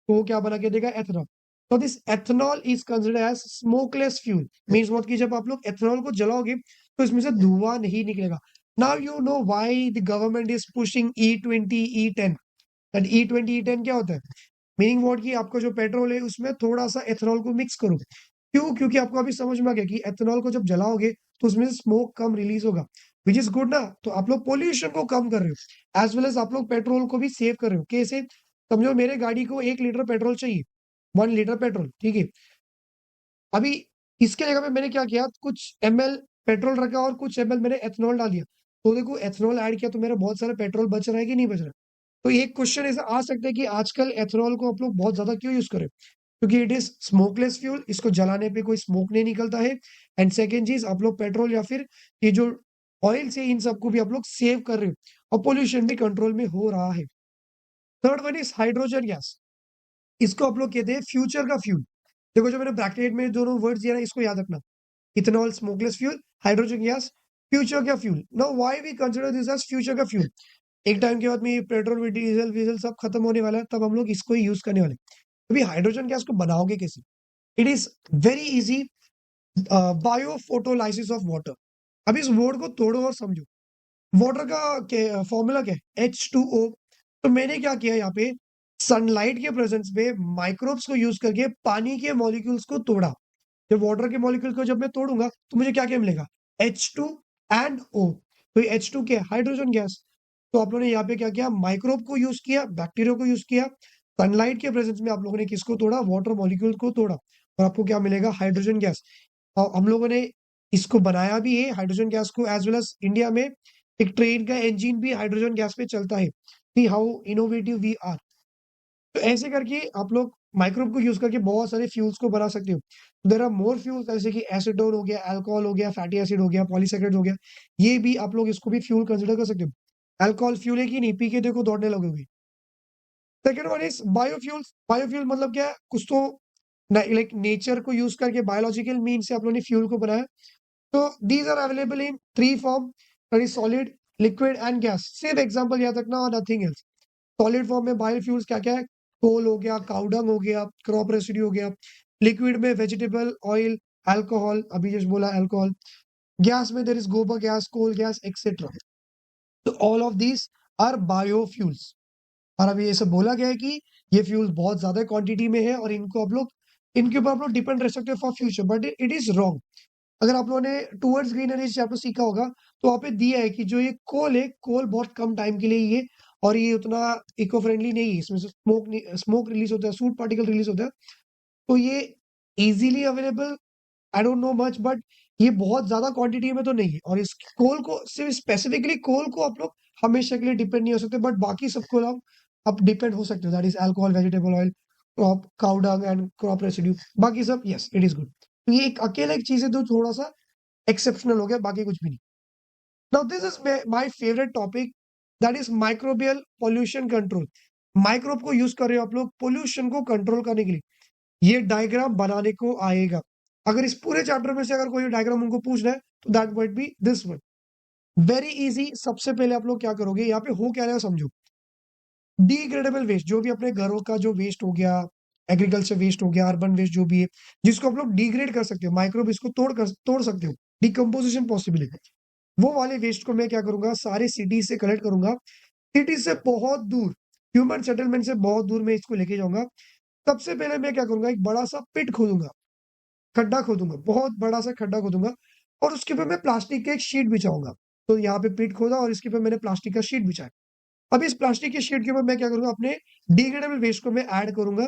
तो वो क्या बना के देगा? एथेनॉल। तो this ethanol is considered as smokeless fuel. Means what कि जब आप लोग एथेनॉल को जलाओगे तो इसमें से धुआं नहीं निकलेगा। Now you know why the government is pushing E20 E10। That E20 E10 क्या होता है? मीनिंग व्हाट कि आपका जो पेट्रोल है उसमें थोड़ा सा एथेनॉल को मिक्स करो। क्यों? क्योंकि आपको अभी समझ में आ गया कि एथेनॉल को जब जलाओगे तो उसमें से स्मोक कम रिलीज होगा, विच इज गुड ना। तो आप लोग पोल्यूशन को कम कर रहे हो, एज वेल एज आप लोग पेट्रोल को भी सेव कर रहे हो। कैसे? समझो मेरे गाड़ी को 1 लीटर पेट्रोल चाहिए, 1 लीटर पेट्रोल, ठीक है। अभी इसके जगह पे मैंने क्या किया, कुछ ml पेट्रोल रखा और कुछ ml मैंने एथेनॉल डाल दिया। तो देखो एथेनॉल ऐड किया तो मेरा बहुत सारा पेट्रोल बच रहा है कि नहीं बच रहा है? तो एक क्वेश्चन ऐसा आ सकता है कि आजकल एथेनॉल को आप लोग बहुत ज्यादा क्यों यूज करें? क्योंकि इट इज स्मोकलेस फ्यूल, इसको जलाने पे कोई स्मोक नहीं निकलता है। एंड सेकेंड चीज, आप लोग पेट्रोल या फिर ये जो ऑयल से इन सबको भी आप लोग सेव कर रहे हो और पोल्यूशन भी कंट्रोल में हो रहा है। Third one is hydrogen gas. इसको आप लोग कहते हैं फ्यूचर का फ्यूल। देखो जो मैंने ब्रैकेट में दोनों वर्ड्स दिया ना, इसको याद रखना। Ethanol smokeless fuel, hydrogen gas future का fuel. Now why we consider this as future का फ्यूल? एक टाइम के बाद में ये पेट्रोल डीजल वीजल सब खत्म होने वाला है, तब हम लोग इसको ही यूज करने वाले हैं। अभी हाइड्रोजन गैस को बनाओगे कैसे? It is very easy, bio photolysis of water. अब इस वर्ड को तोड़ो और समझो। वाटर का फॉर्मूला क्या है? H2O। तो मैंने क्या किया यहाँ पे, सनलाइट के प्रेजेंस में माइक्रोब्स को यूज करके पानी के मॉलिक्यूल्स को तोड़ा। जब वाटर के मॉलिक्यूल को जब मैं तोड़ूंगा तो मुझे क्या क्या मिलेगा? H2 and O। तो ये H2 क्या है? Hydrogen gas. तो आप लोगों ने यहाँ पे क्या किया? माइक्रोब को यूज किया, बैक्टीरिया को यूज किया। सनलाइट के प्रेजेंस में आप लोगों ने किसको तोड़ा? वाटर मॉलिक्यूल को तोड़ा, और आपको क्या मिलेगा? Hydrogen gas. और हम लोगों ने इसको बनाया भी है हाइड्रोजन गैस को, एज वेल एज इंडिया में एक ट्रेन का इंजन भी हाइड्रोजन गैस पे चलता है। See how innovative we are. तो ऐसे करके आप लोग माइक्रोब को यूज करके बहुत सारे फ्यूल्स को बना सकते हो। देयर आर मोर फ्यूल्स, जैसे कि एसीटोन हो गया, अल्कोहल हो गया, फैटी एसिड हो गया, पॉलीसैकेराइड हो गया। ये भी आप लोग इसको भी फ्यूल कंसिडर कर सकते हो। अल्कोहल फ्यूल है कि नहीं? पी के देखो, दौड़ने लगोगे। Second one is biofuels. Biofuel मतलब क्या है? कुछ तो लाइक नेचर को यूज करके बायोलॉजिकल मीन से आप लोगों ने फ्यूल को बनाया। तो these are available in 3 form, that is solid, liquid and gas. सिर्फ एग्जांपल याद रखना और नथिंग एल्स। सॉलिड फॉर्म में बायोफ्यूल्स क्या क्या है? कोल हो गया, काउडंग हो गया, क्रॉप रेसिड्यू हो गया। लिक्विड में वेजिटेबल ऑयल, अल्कोहल, अभी जस्ट बोला अल्कोहल। गैस में there is gobar gas, coal gas, etcetera. तो all of these are biofuels. और अभी ये सब बोला गया है कि ये फ्यूल्स बहुत ज्यादा क्वांटिटी में है और इनको आप लोग, इनके ऊपर आप लोग डिपेंड रह सकते हो for future, but it is wrong. अगर आप लोगों ने टूवर्ड्स ग्रीन एनर्जी चैप्टर सीखा होगा तो वहाँ पे दिया है कि जो ये कोल है, कोल बहुत कम टाइम के लिए ही है और ये उतना इको फ्रेंडली नहीं है। इसमें से स्मोक रिलीज होता है, सूट पार्टिकल रिलीज होता है। तो ये easily available, I don't know much, but ये बहुत ज्यादा क्वांटिटी में तो नहीं है। और इस कोल को, सिर्फ स्पेसिफिकली कोल को आप लोग हमेशा के लिए डिपेंड नहीं हो सकते, बट बाकी सबको आप डिपेंड हो सकते हो। That is alcohol, vegetable oil, crop cow dung and crop residue. बाकी सब यस, इट इज गुड। तो ये एक अकेला एक चीज़ है जो थोड़ा-सा एक्सेप्शनल हो गया, बाकी कुछ भी नहीं। Now this is my favourite topic, that is microbial pollution control. Microbe को यूज़ कर रहे हो आप लोग पॉल्यूशन को कंट्रोल करने के लिए। ये डायग्राम बनाने को आएगा। अगर इस पूरे चैप्टर में से अगर कोई डायग्राम उनको पूछना है, तो that might be this one. Very easy. सबसे पहले आप लोग क्या करोगे, यहाँ पे हो क्या रहा है समझो। डिग्रेडेबल वेस्ट, जो भी अपने घरों का जो वेस्ट हो गया, एग्रीकल्चर वेस्ट हो गया, अर्बन वेस्ट जो भी है, जिसको आप लोग डिग्रेड कर सकते हो, माइक्रोब इसको तोड़ सकते हो, डिकम्पोजिशन पॉसिबल है। वो वाले वेस्ट को मैं क्या करूंगा, सारे सिटी से कलेक्ट करूंगा। सिटी से बहुत दूर, ह्यूमन सेटलमेंट से बहुत दूर मैं इसको लेके जाऊंगा। सबसे पहले मैं क्या करूंगा, एक बड़ा सा पिट खोदूंगा, खड्डा खोदूंगा, बहुत बड़ा सा खड्डा खोदूंगा, और उसके ऊपर मैं प्लास्टिक का एक शीट बिछाऊंगा। तो यहाँ पे पिट खोदा और इसके ऊपर मैंने प्लास्टिक का शीट बिछाया। अब इस प्लास्टिक के शीट के ऊपर मैं क्या करूंगा, अपने डिग्रेडेबल वेस्ट को मैं ऐड करूंगा।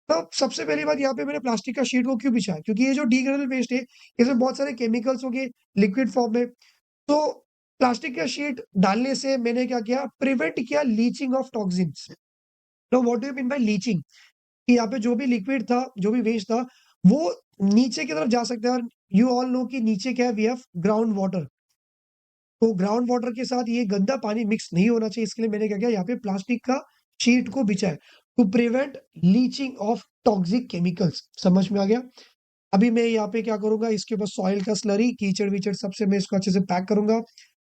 तो सबसे पहली बात, यहाँ पे मैंने प्लास्टिक का शीट को क्यों बिछाया, क्योंकि ये जो डिग्रेडेबल वेस्ट है, इसमें बहुत सारे केमिकल्स हो गए लिक्विड फॉर्म में। तो प्लास्टिक का शीट डालने से मैंने क्या किया, प्रिवेंट किया लीचिंग ऑफ टॉक्सिन्स। तो what do you mean by leaching, कि यहाँ पे जो भी लिक्विड था, जो भी वेस्ट था, वो नीचे की तरफ जा सकता है। और यू ऑल नो कि नीचे क्या है, वी हैव ग्राउंड वाटर। तो ग्राउंड वाटर के साथ ये गंदा पानी मिक्स नहीं होना चाहिए, इसके लिए मैंने क्या किया, यहाँ पे प्लास्टिक का शीट को बिछाया to prevent leaching of toxic chemicals. समझ में आ गया। अभी मैं यहाँ पे क्या करूंगा, इसके ऊपर सॉइल का स्लरी, कीचड़ वीचड़ सबसे मैं इसको अच्छे से पैक करूंगा।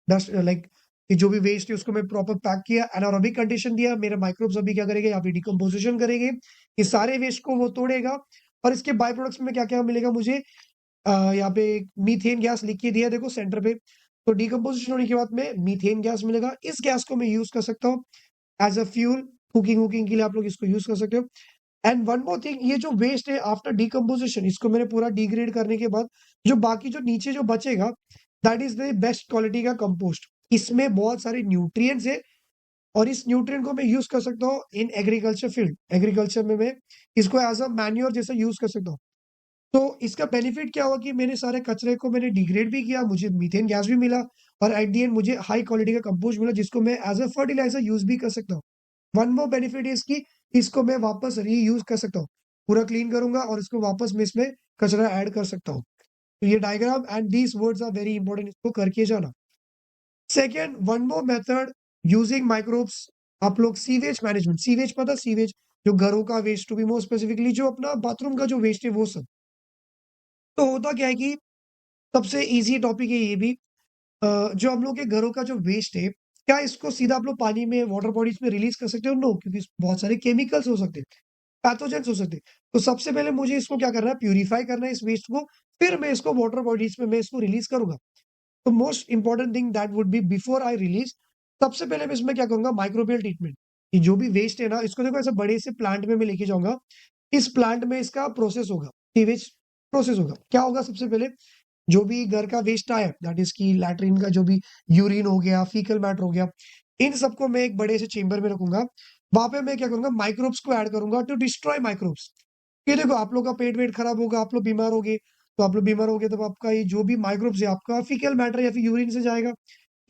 डस्ट लाइक जो भी वेस्ट है उसको मैं प्रॉपर पैक किया, एनारोबिक कंडीशन दिया। मेरे माइक्रोब्स अभी क्या करेंगे, यहाँ पे डिकम्पोजिशन करेंगे, ये सारे वेस्ट को वो तोड़ेगा। और इसके बाय प्रोडक्ट्स में क्या क्या मिलेगा मुझे, यहाँ पे मीथेन गैस लिख के दिया है, देखो सेंटर पे। तो डिकम्पोजिशन होने के बाद में मीथेन गैस मिलेगा। इस गैस को मैं यूज कर सकता हूँ एज अ फ्यूल, कुकिंग वुकिंग के लिए आप लोग इसको यूज कर सकते हो। एंड वन मोर थिंग, ये जो वेस्ट है आफ्टर डिकम्पोजिशन, इसको मैंने पूरा डिग्रेड करने के बाद जो बाकी जो नीचे जो बचेगा, that is the best quality का कंपोस्ट। इसमें बहुत सारे न्यूट्रिएंट्स है, और इस न्यूट्रिएंट को मैं यूज कर सकता हूँ इन एग्रीकल्चर फील्ड। एग्रीकल्चर में मैं इसको एज अ मैन्योर जैसा यूज कर सकता हूँ। तो इसका बेनिफिट क्या हुआ कि मैंने सारे कचरे को मैंने डिग्रेड भी किया, मुझे मीथेन गैस भी मिला, और एट दी एंड मुझे हाई क्वालिटी का कंपोस्ट मिला, जिसको मैं एज अ फर्टिलाइजर यूज भी कर सकता हूँ। वन मोर बेनिफिट इज कि इसको मैं वापस रीयूज कर सकता हूँ। पूरा क्लीन करूंगा और इसको वापस मैं इसमें कचरा ऐड कर सकता हूँ। तो ये diagram and these words are very important, इसको करके जाना। Second, one more method using microbes, आप लोग सीवेज मैनेजमेंट। सीवेज पता, सीवेज जो घरों का waste, to be more specifically जो अपना बाथरूम का जो वेस्ट है वो सब। तो होता क्या है कि सबसे ईज़ी टॉपिक है ये भी। जो हम लोग के घरों का जो वेस्ट है, क्या इसको सीधा आप लोग पानी में, वाटर बॉडीज़ में रिलीज़ कर सकते हो? नो, क्योंकि इसमें बहुत सारे केमिकल्स हो सकते हैं, पैथोजेन्स हो सकते हैं। तो सबसे पहले मुझे इसको क्या करना है, प्यूरिफाई करना है इस वेस्ट को, फिर मैं इसको वाटर बॉडीज़ में मैं इसको रिलीज़ करूँगा। तो most important thing that would be before I release, सबसे पहले मैं इसमें क्या करूँगा, माइक्रोबियल ट्रीटमेंट। ये जो भी वेस्ट है ना, इसको देखो ऐसे बड़े से प्लांट में मैं लेके जाऊँगा। इस प्लांट में इसका प्रोसेस होगा, सीवेज प्रोसेस होगा। क्या होगा, सबसे पहले जो भी घर का वेस्ट आया, दैट इज की लैट्रिन का जो भी यूरिन हो गया, फीकल मैटर हो गया, इन सबको मैं एक बड़े से चेंबर में रखूंगा। वहां पे मैं क्या करूंगा, माइक्रोब्स को ऐड करूंगा टू डिस्ट्रॉय माइक्रोब्स। ये देखो, आप लोग का पेट वेट खराब होगा, आप लोग बीमार होगे, तो आप लोग बीमार होगे, तो आपका ये जो भी माइक्रोब्स है आपका फीकल मैटर या फिर यूरिन से जाएगा।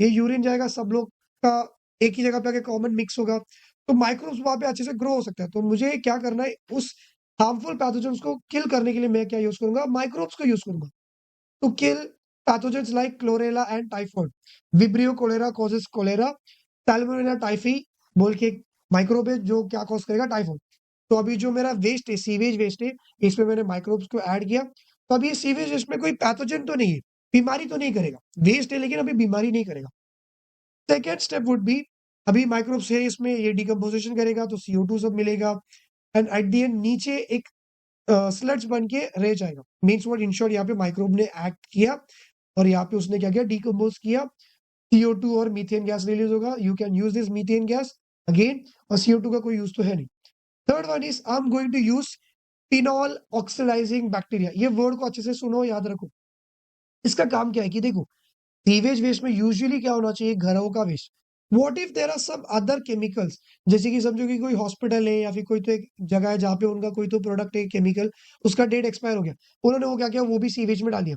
ये यूरिन जाएगा, सब लोग का एक ही जगह पे आके कॉमन मिक्स होगा, तो माइक्रोब्स वहां पे अच्छे से ग्रो हो सकता है। तो मुझे क्या करना है, उस हार्मफुल पैथोजेंस को किल करने के लिए मैं क्या यूज करूंगा, माइक्रोब्स को यूज करूंगा to kill pathogens like chlorella and typhoid. Vibrio cholera causes cholera, Salmonella typhi बोल के एक माइक्रोब है जो क्या कॉज करेगा, टाइफाइड। तो अभी जो मेरा वेस्ट है, सीवेज वेस्ट है, इसमें मैंने माइक्रोब्स को ऐड किया। तो अभी ये सीवेज वेस्ट में कोई पैथोजन तो नहीं है, बीमारी तो नहीं करेगा, वेस्ट है लेकिन अभी बीमारी नहीं करेगा। सेकेंड स्टेप वुड बी, अभी माइक्रोब्स है इसमें, ये डिकम्पोजिशन करेगा तो CO2 सब मिलेगा, एंड एट दी एंड नीचे एक स्लट्स बन के रह जाएगा। मीन्स व्हाट, इन शॉर्ट यहाँ पे माइक्रोब ने एक्ट किया, और यहाँ पे उसने क्या किया, डिकम्पोज किया। CO2 और मीथेन गैस रिलीज होगा, you can use this methane gas again, और CO2 का कोई यूज तो है नहीं। Third one is I am going to use phenol oxidising bacteria. ये वर्ड को अच्छे से सुनो, याद रखो। इसका काम क्या है कि देखो, सीवेज वेस्ट में यूजुअली क्या होना चाहिए, घरों का waste. What if there are some other chemicals, जैसे कि समझो कि कोई हॉस्पिटल है या फिर कोई तो एक जगह है जहाँ पे उनका कोई तो प्रोडक्ट है, केमिकल, उसका डेट एक्सपायर हो गया, उन्होंने वो क्या किया, वो भी सीवेज में डाल दिया।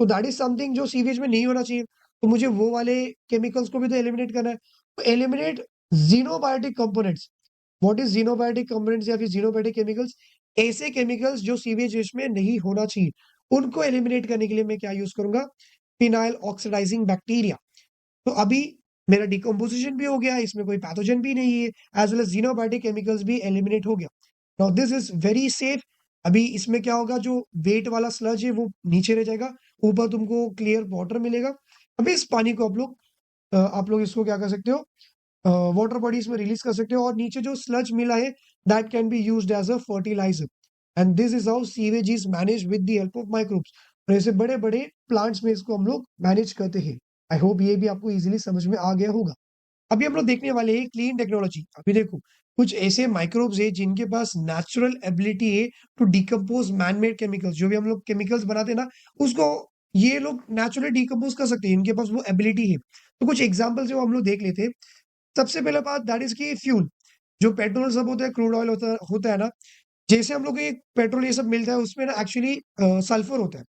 तो दैट इज समथिंग जो सीवेज में नहीं होना चाहिए। तो मुझे वो वाले केमिकल्स को भी तो एलिमिनेट करना है। तो eliminate xenobiotic components. What is xenobiotic components या फिर जीनोबायोटिक केमिकल्स, ऐसे केमिकल्स जो सीवेज वेस्ट में नहीं होना चाहिए, उनको एलिमिनेट करने के लिए मैं क्या यूज करूंगा, फिनाइल ऑक्सीडाइजिंग बैक्टीरिया। तो अभी मेरा डिकम्पोजिशन भी हो गया, इसमें कोई पैथोजन भी नहीं है, as well as xenobiotic chemicals भी एलिमिनेट हो गया। Now this is very safe. अभी इसमें क्या होगा, जो वेट वाला स्लज है वो नीचे रह जाएगा, ऊपर तुमको क्लियर वाटर मिलेगा। अभी इस पानी को आप लोग इसको क्या कर सकते हो, वाटर बॉडीज में रिलीज कर सकते हो, और नीचे जो स्लज मिला है that can be used as a fertiliser. And this is how sewage is manage with the help of microbes. और ऐसे बड़े बड़े प्लांट्स में इसको हम लोग मैनेज करते हैं। आई होप ये भी आपको इजीली समझ में आ गया होगा। अभी हम लोग देखने वाले हैं क्लीन टेक्नोलॉजी। अभी देखो, कुछ ऐसे माइक्रोब्स है जिनके पास नेचुरल एबिलिटी है टू डिकम्पोज मैनमेड केमिकल्स। जो भी हम लोग केमिकल्स बनाते हैं ना, उसको ये लोग नेचुरली डिकम्पोज कर सकते हैं, इनके पास वो एबिलिटी है। तो कुछ एग्जांपल्स जो हम लोग देख लेते हैं। सबसे पहले बात दैट इज की फ्यूल। जो पेट्रोल सब होता है, क्रूड ऑयल होता है ना, जैसे हम लोग को ये पेट्रोल ये सब मिलता है, उसमें ना एक्चुअली सल्फर होता है।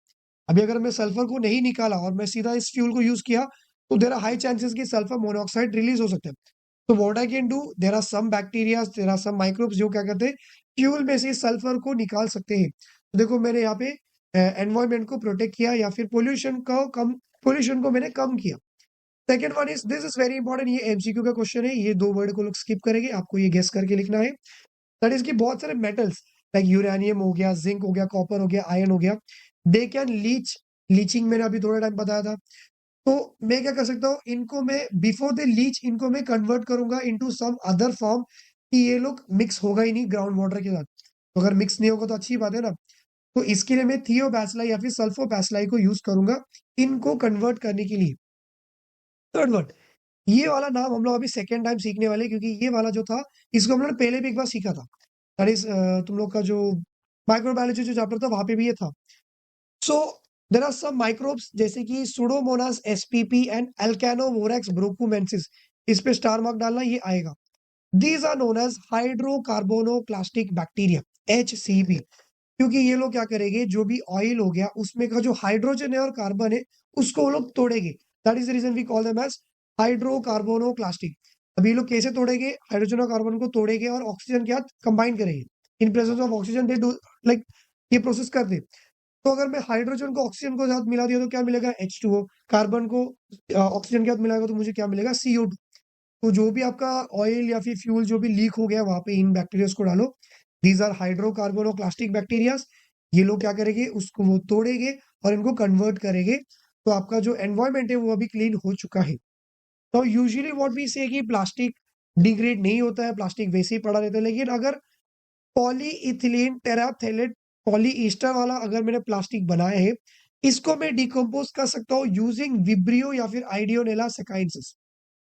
अभी अगर मैं सल्फर को नहीं निकाला और मैं सीधा इस फ्यूल को यूज किया, तो देर आर हाई चांसेस कि सल्फर मोनोऑक्साइड रिलीज हो सकता है। तो what I can do, there are some bacteria, there are some microbes जो क्या करते हैं, फ्यूल में से सल्फर को निकाल सकते हैं। तो देखो, मैंने यहाँ पे एनवायरमेंट को प्रोटेक्ट किया, या फिर पोल्यूशन को मैंने कम किया। Second one is, this is very important, ये एमसीक्यू का क्वेश्चन है, ये 2 वर्ड को लोग स्किप करेंगे, आपको ये गेस करके लिखना है। दैट इज कि बहुत सारे मेटल्स लाइक यूरेनियम हो गया, जिंक हो गया, कॉपर हो गया, आयरन हो गया, दे कैन लीचिंग मैंने अभी थोड़ा टाइम बताया था। तो मैं क्या कर सकता हूँ, इनको मैं बिफोर दे लीच इनको मैं कन्वर्ट करूंगा इनटू सम अदर फॉर्म, कि ये लोग मिक्स होगा ही नहीं ग्राउंड वाटर के साथ। तो अगर मिक्स नहीं होगा तो अच्छी बात है ना। तो इसके लिए मैं थियोबैसिलाई या फिर सल्फोबैसिलाई को यूज करूंगा इनको कन्वर्ट करने के लिए। थर्ड वर्ड, ये वाला नाम हम लोग अभी सेकेंड टाइम सीखने वाले हैं, क्योंकि ये वाला जो था, इसको हम लोगों ने पहले भी एक बार सीखा था। दैट इज तुम लोग का जो माइक्रोबायोलॉजी जो चैप्टर था वहां पे भी ये था। सो देर आर सम माइक्रोब्स जैसे कि pseudomonas spp and alcanivorax borkumensis, इस पे स्टार मार्क डालना, ये आएगा। These are known as hydrocarbonoclastic bacteria, HCB। क्योंकि ये लोग क्या करेंगे, जो भी ऑयल हो गया उसमें का जो हाइड्रोजन है और कार्बन है, उसको वो लोग तोड़ेंगे। That is the reason we call them as hydrocarbonoclastic. अब ये लोग कैसे तोड़ेंगे, हाइड्रोजन और कार्बन को तोड़ेंगे और ऑक्सीजन के साथ कंबाइन करेंगे। In presence of oxygen they do like ये प्रोसेस कर दे। तो अगर मैं हाइड्रोजन को ऑक्सीजन को साथ मिला दिया तो क्या मिलेगा, H2O। कार्बन को ऑक्सीजन के साथ मिलाएगा तो मुझे क्या मिलेगा, CO2। तो जो भी आपका ऑयल या फिर फ्यूल जो भी लीक हो गया, वहां पे इन बैक्टीरियाज को डालो। These are hydrocarbonoclastic bacterias. ये लोग क्या करेंगे, उसको वो तोड़ेंगे और इनको कन्वर्ट करेंगे। तो आपका जो एनवायरमेंट है वो अभी क्लीन हो चुका है। तो यूजुअली व्हाट वी से कि प्लास्टिक डिग्रेड नहीं होता है, प्लास्टिक वैसे ही पड़ा रहता है। लेकिन अगर पॉलीइथिलीन टेराफ्थेलेट पॉलीईस्टर वाला अगर मैंने प्लास्टिक बनाया है, इसको मैं डिकम्पोज कर सकता हूँ यूजिंग विब्रियो या फिर आइडियोनेला सेकाइंसिस।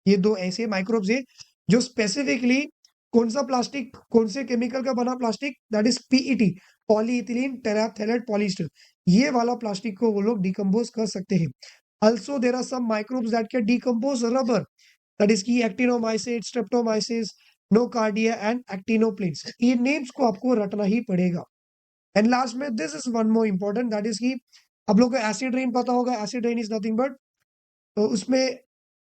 ये 2 ऐसे माइक्रोब्स है जो स्पेसिफिकली कौन सा प्लास्टिक, कौन से केमिकल का बना plastic, that is PET, polyethylene terephthalate polyester, ये वाला प्लास्टिक को वो लोग डिकम्पोज कर सकते हैं। Also there are some microbes that can decompose rubber, that is की actinomyces, streptomyces, nocardia and actinoplanes. ये नेम्स को आपको रटना ही पड़ेगा। एंड लास्ट में this is one more important, that is की आप लोग को एसिड रेन पता होगा। Acid rain is nothing but उसमें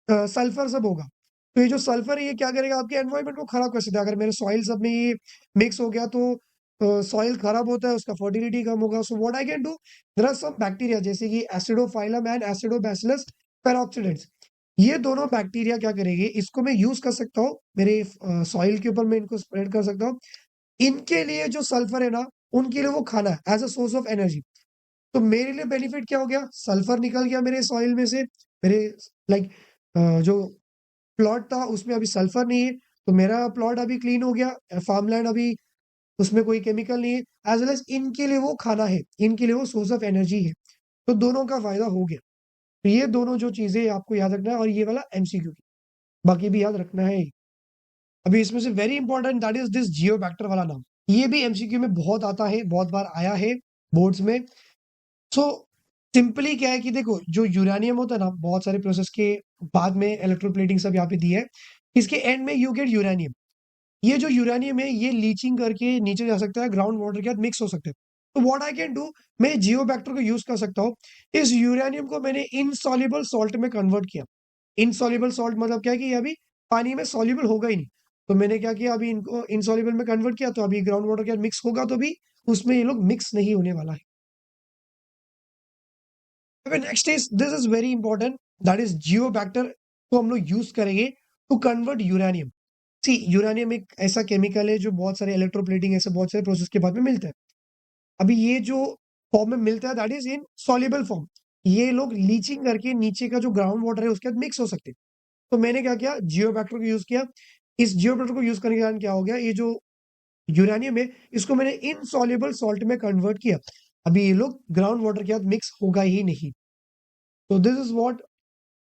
सल्फर सब होगा। तो ये जो सल्फर है ये क्या करेगा, आपके एनवायरमेंट को खराब कर सकता है। अगर मेरे सॉइल सब में ये मिक्स हो गया तो सॉइल खराब होता है, उसका फर्टिलिटी कम होगा। So what I can do, there are some bacteria जैसे कि एसिडोफाइलम एंड एसिडोबैसिलस पेरोक्सिडेंट्स। ये दोनों बैक्टीरिया क्या करेंगे, इसको मैं यूज कर सकता हूँ मेरे सॉइल के ऊपर, मैं इनको स्प्रेड कर सकता हूँ। इनके लिए जो सल्फर है ना, उनके लिए वो खाना है as a source of energy. तो मेरे लिए बेनिफिट क्या हो गया, सल्फर निकल गया मेरे सॉइल में से, मेरे लाइक जो प्लॉट था उसमें अभी सल्फर नहीं है, तो मेरा प्लॉट अभी क्लीन हो गया, फार्मलैंड अभी उसमें कोई केमिकल नहीं है। एज वेल एज इनके लिए वो खाना है, इनके लिए वो सोर्स ऑफ एनर्जी है। तो दोनों का फायदा हो गया। तो ये दोनों जो चीजें आपको याद रखना है, और ये वाला MCQ की, बाकी भी याद रखना है। अभी इसमें से very important that is this geobacter वाला नाम। ये भी MCQ में बहुत आता है, बहुत बार आया है बोर्ड्स में। सो सिंपली क्या है कि देखो, जो यूरेनियम होता है ना, बहुत सारे प्रोसेस के बाद में इलेक्ट्रोप्लेटिंग सब यहाँ पे दी है, इसके एंड में यू गेट यूरेनियम। ये जो यूरेनियम है ये लीचिंग करके नीचे जा सकता है, ग्राउंड वाटर के साथ मिक्स हो सकता है। तो व्हाट आई कैन डू, मैं जियोबैक्टर को यूज कर सकता हूँ। इस यूरेनियम को मैंने इनसॉल्युबल सॉल्ट में कन्वर्ट किया। इनसॉल्युबल सॉल्ट मतलब क्या है कि ये अभी पानी में सॉल्युबल होगा ही नहीं। तो मैंने क्या किया, अभी इनको इनसॉल्युबल में कन्वर्ट किया, तो अभी ग्राउंड वाटर के साथ मिक्स होगा तो भी उसमें ये लोग मिक्स नहीं होने वाला है। Next is this is very important, that is geobacter को हम लोग यूज करेंगे to convert uranium. See uranium एक ऐसा केमिकल है जो बहुत सारे इलेक्ट्रोप्लेटिंग ऐसे बहुत सारे प्रोसेस के बाद में मिलता है। अभी ये जो फॉर्म में मिलता है that is in soluble form. ये लोग लीचिंग करके नीचे का जो ग्राउंड वाटर है उसके साथ मिक्स हो सकते हैं। तो मैंने क्या किया, जियोबैक्टर को यूज किया। इस जियोबैक्टर को यूज करने के कारण क्या हो गया, ये जो यूरेनियम है इसको मैंने इनसॉल्युबल सॉल्ट में कन्वर्ट किया। अभी ये लोग ग्राउंड वाटर के साथ मिक्स होगा ही नहीं। तो this is what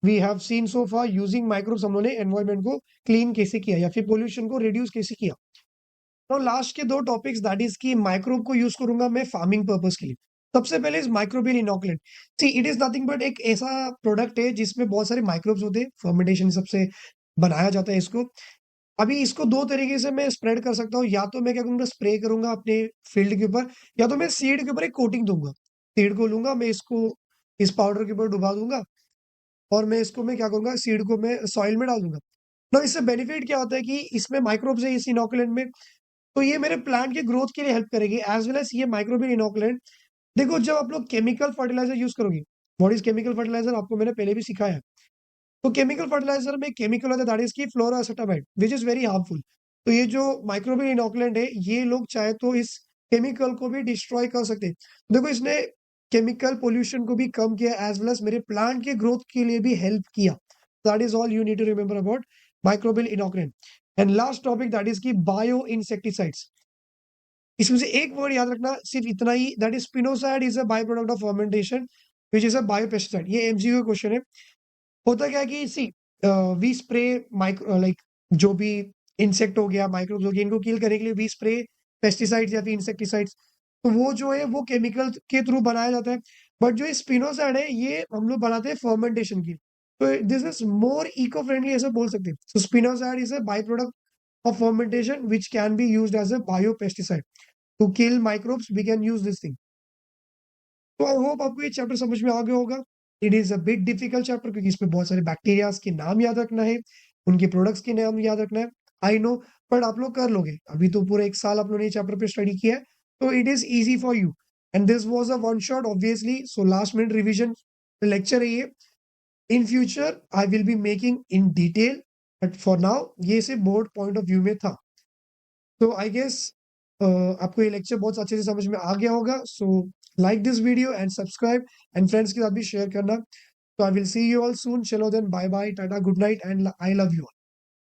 we have seen so far using microbes. हम लोगों ने एनवायरमेंट को क्लीन कैसे किया या फिर पोल्यूशन को रिड्यूस कैसे किया। तो लास्ट के दो टॉपिक्स दैट इज की माइक्रोब को यूज करूंगा मैं फार्मिंग पर्पस के लिए। सबसे पहले इस microbial inoculant. See it is nothing but एक ऐसा प्रोडक्ट है जिसमें बहुत सारे माइक्रोब्स होते हैं, फर्मेंटेशन सबसे बनाया जाता है इसको। अभी इसको दो तरीके से मैं स्प्रेड कर सकता हूँ, या तो मैं क्या करूंगा स्प्रे करूंगा अपने फील्ड के ऊपर, या तो मैं सीड के ऊपर एक कोटिंग दूंगा। सीड को लूंगा मैं, इसको इस पाउडर के ऊपर डुबा दूंगा और मैं इसको मैं क्या करूंगा सीड को मैं सॉइल में डाल दूंगा। तो इससे बेनिफिट क्या होता है कि इसमें माइक्रोब्स है इस इनोकुलेंट में, तो ये मेरे प्लांट के ग्रोथ के लिए हेल्प करेगी एज वेल एज ये माइक्रोबियल इनोकुलेंट। देखो जब आप लोग केमिकल फर्टिलाइजर यूज करोगे, व्हाट इज केमिकल फर्टिलाइजर आपको मैंने पहले भी सिखाया है। तो केमिकल फर्टिलाइजर में केमिकल होता है दैट इज की फ्लोरासेटामाइड विच इज वेरी हार्मफुल। तो ये जो माइक्रोबियल इनोकुलेंट है ये लोग चाहे तो इस केमिकल को भी डिस्ट्रॉय कर सकते हैं। देखो इसने केमिकल पोल्यूशन को भी कम किया एज वेल एज मेरे प्लांट के ग्रोथ के लिए भी हेल्प किया। That is all you need to remember about microbial inoculant. And last topic that is की बायो इंसेक्टिसाइड्स। इसमें से एक वर्ड याद रखना सिर्फ इतना ही, that is spinosad is a by product of fermentation which is a biopesticide. ये एमसीक्यू क्वेश्चन है। होता क्या है कि see we spray micro like जो भी इंसेक्ट हो गया माइक्रोब्स हो गया इनको किल करने के लिए वी स्प्रे पेस्टिसाइड्स या फिर इंसेक्टिसाइड्स। तो वो जो है वो केमिकल के थ्रू बनाया जाता है। बट जो स्पिनोसाइड है ये हम लोग बनाते हैं फर्मेंटेशन की। तो this is more eco friendly ऐसा बोल सकते हैं। So spinosad is a by product of fermentation which can be used as a biopesticide to kill microbes. We can use this thing. तो आई होप आपको ये chapter समझ में आ गया होगा। It is a bit difficult chapter क्योंकि इसमें बहुत सारे बैक्टीरियाज के नाम याद रखना है, उनके प्रोडक्ट्स के नाम याद रखना है। आई नो, बट आप लोग कर लोगे। अभी तो पूरा एक साल आप लोगों ने ये चैप्टर पे स्टडी किया है, तो it is easy for you. And this was a one shot obviously, so last minute revision lecture है ये। In future I will be making in detail, but for now ये सिर्फ बोर्ड पॉइंट ऑफ व्यू में था। तो I guess आपको ये lecture बहुत अच्छे से समझ में आ गया होगा। So like this video and subscribe and friends के साथ भी शेयर करना। तो I will see you all soon. चलो then, bye bye, tata, good night and I love you all.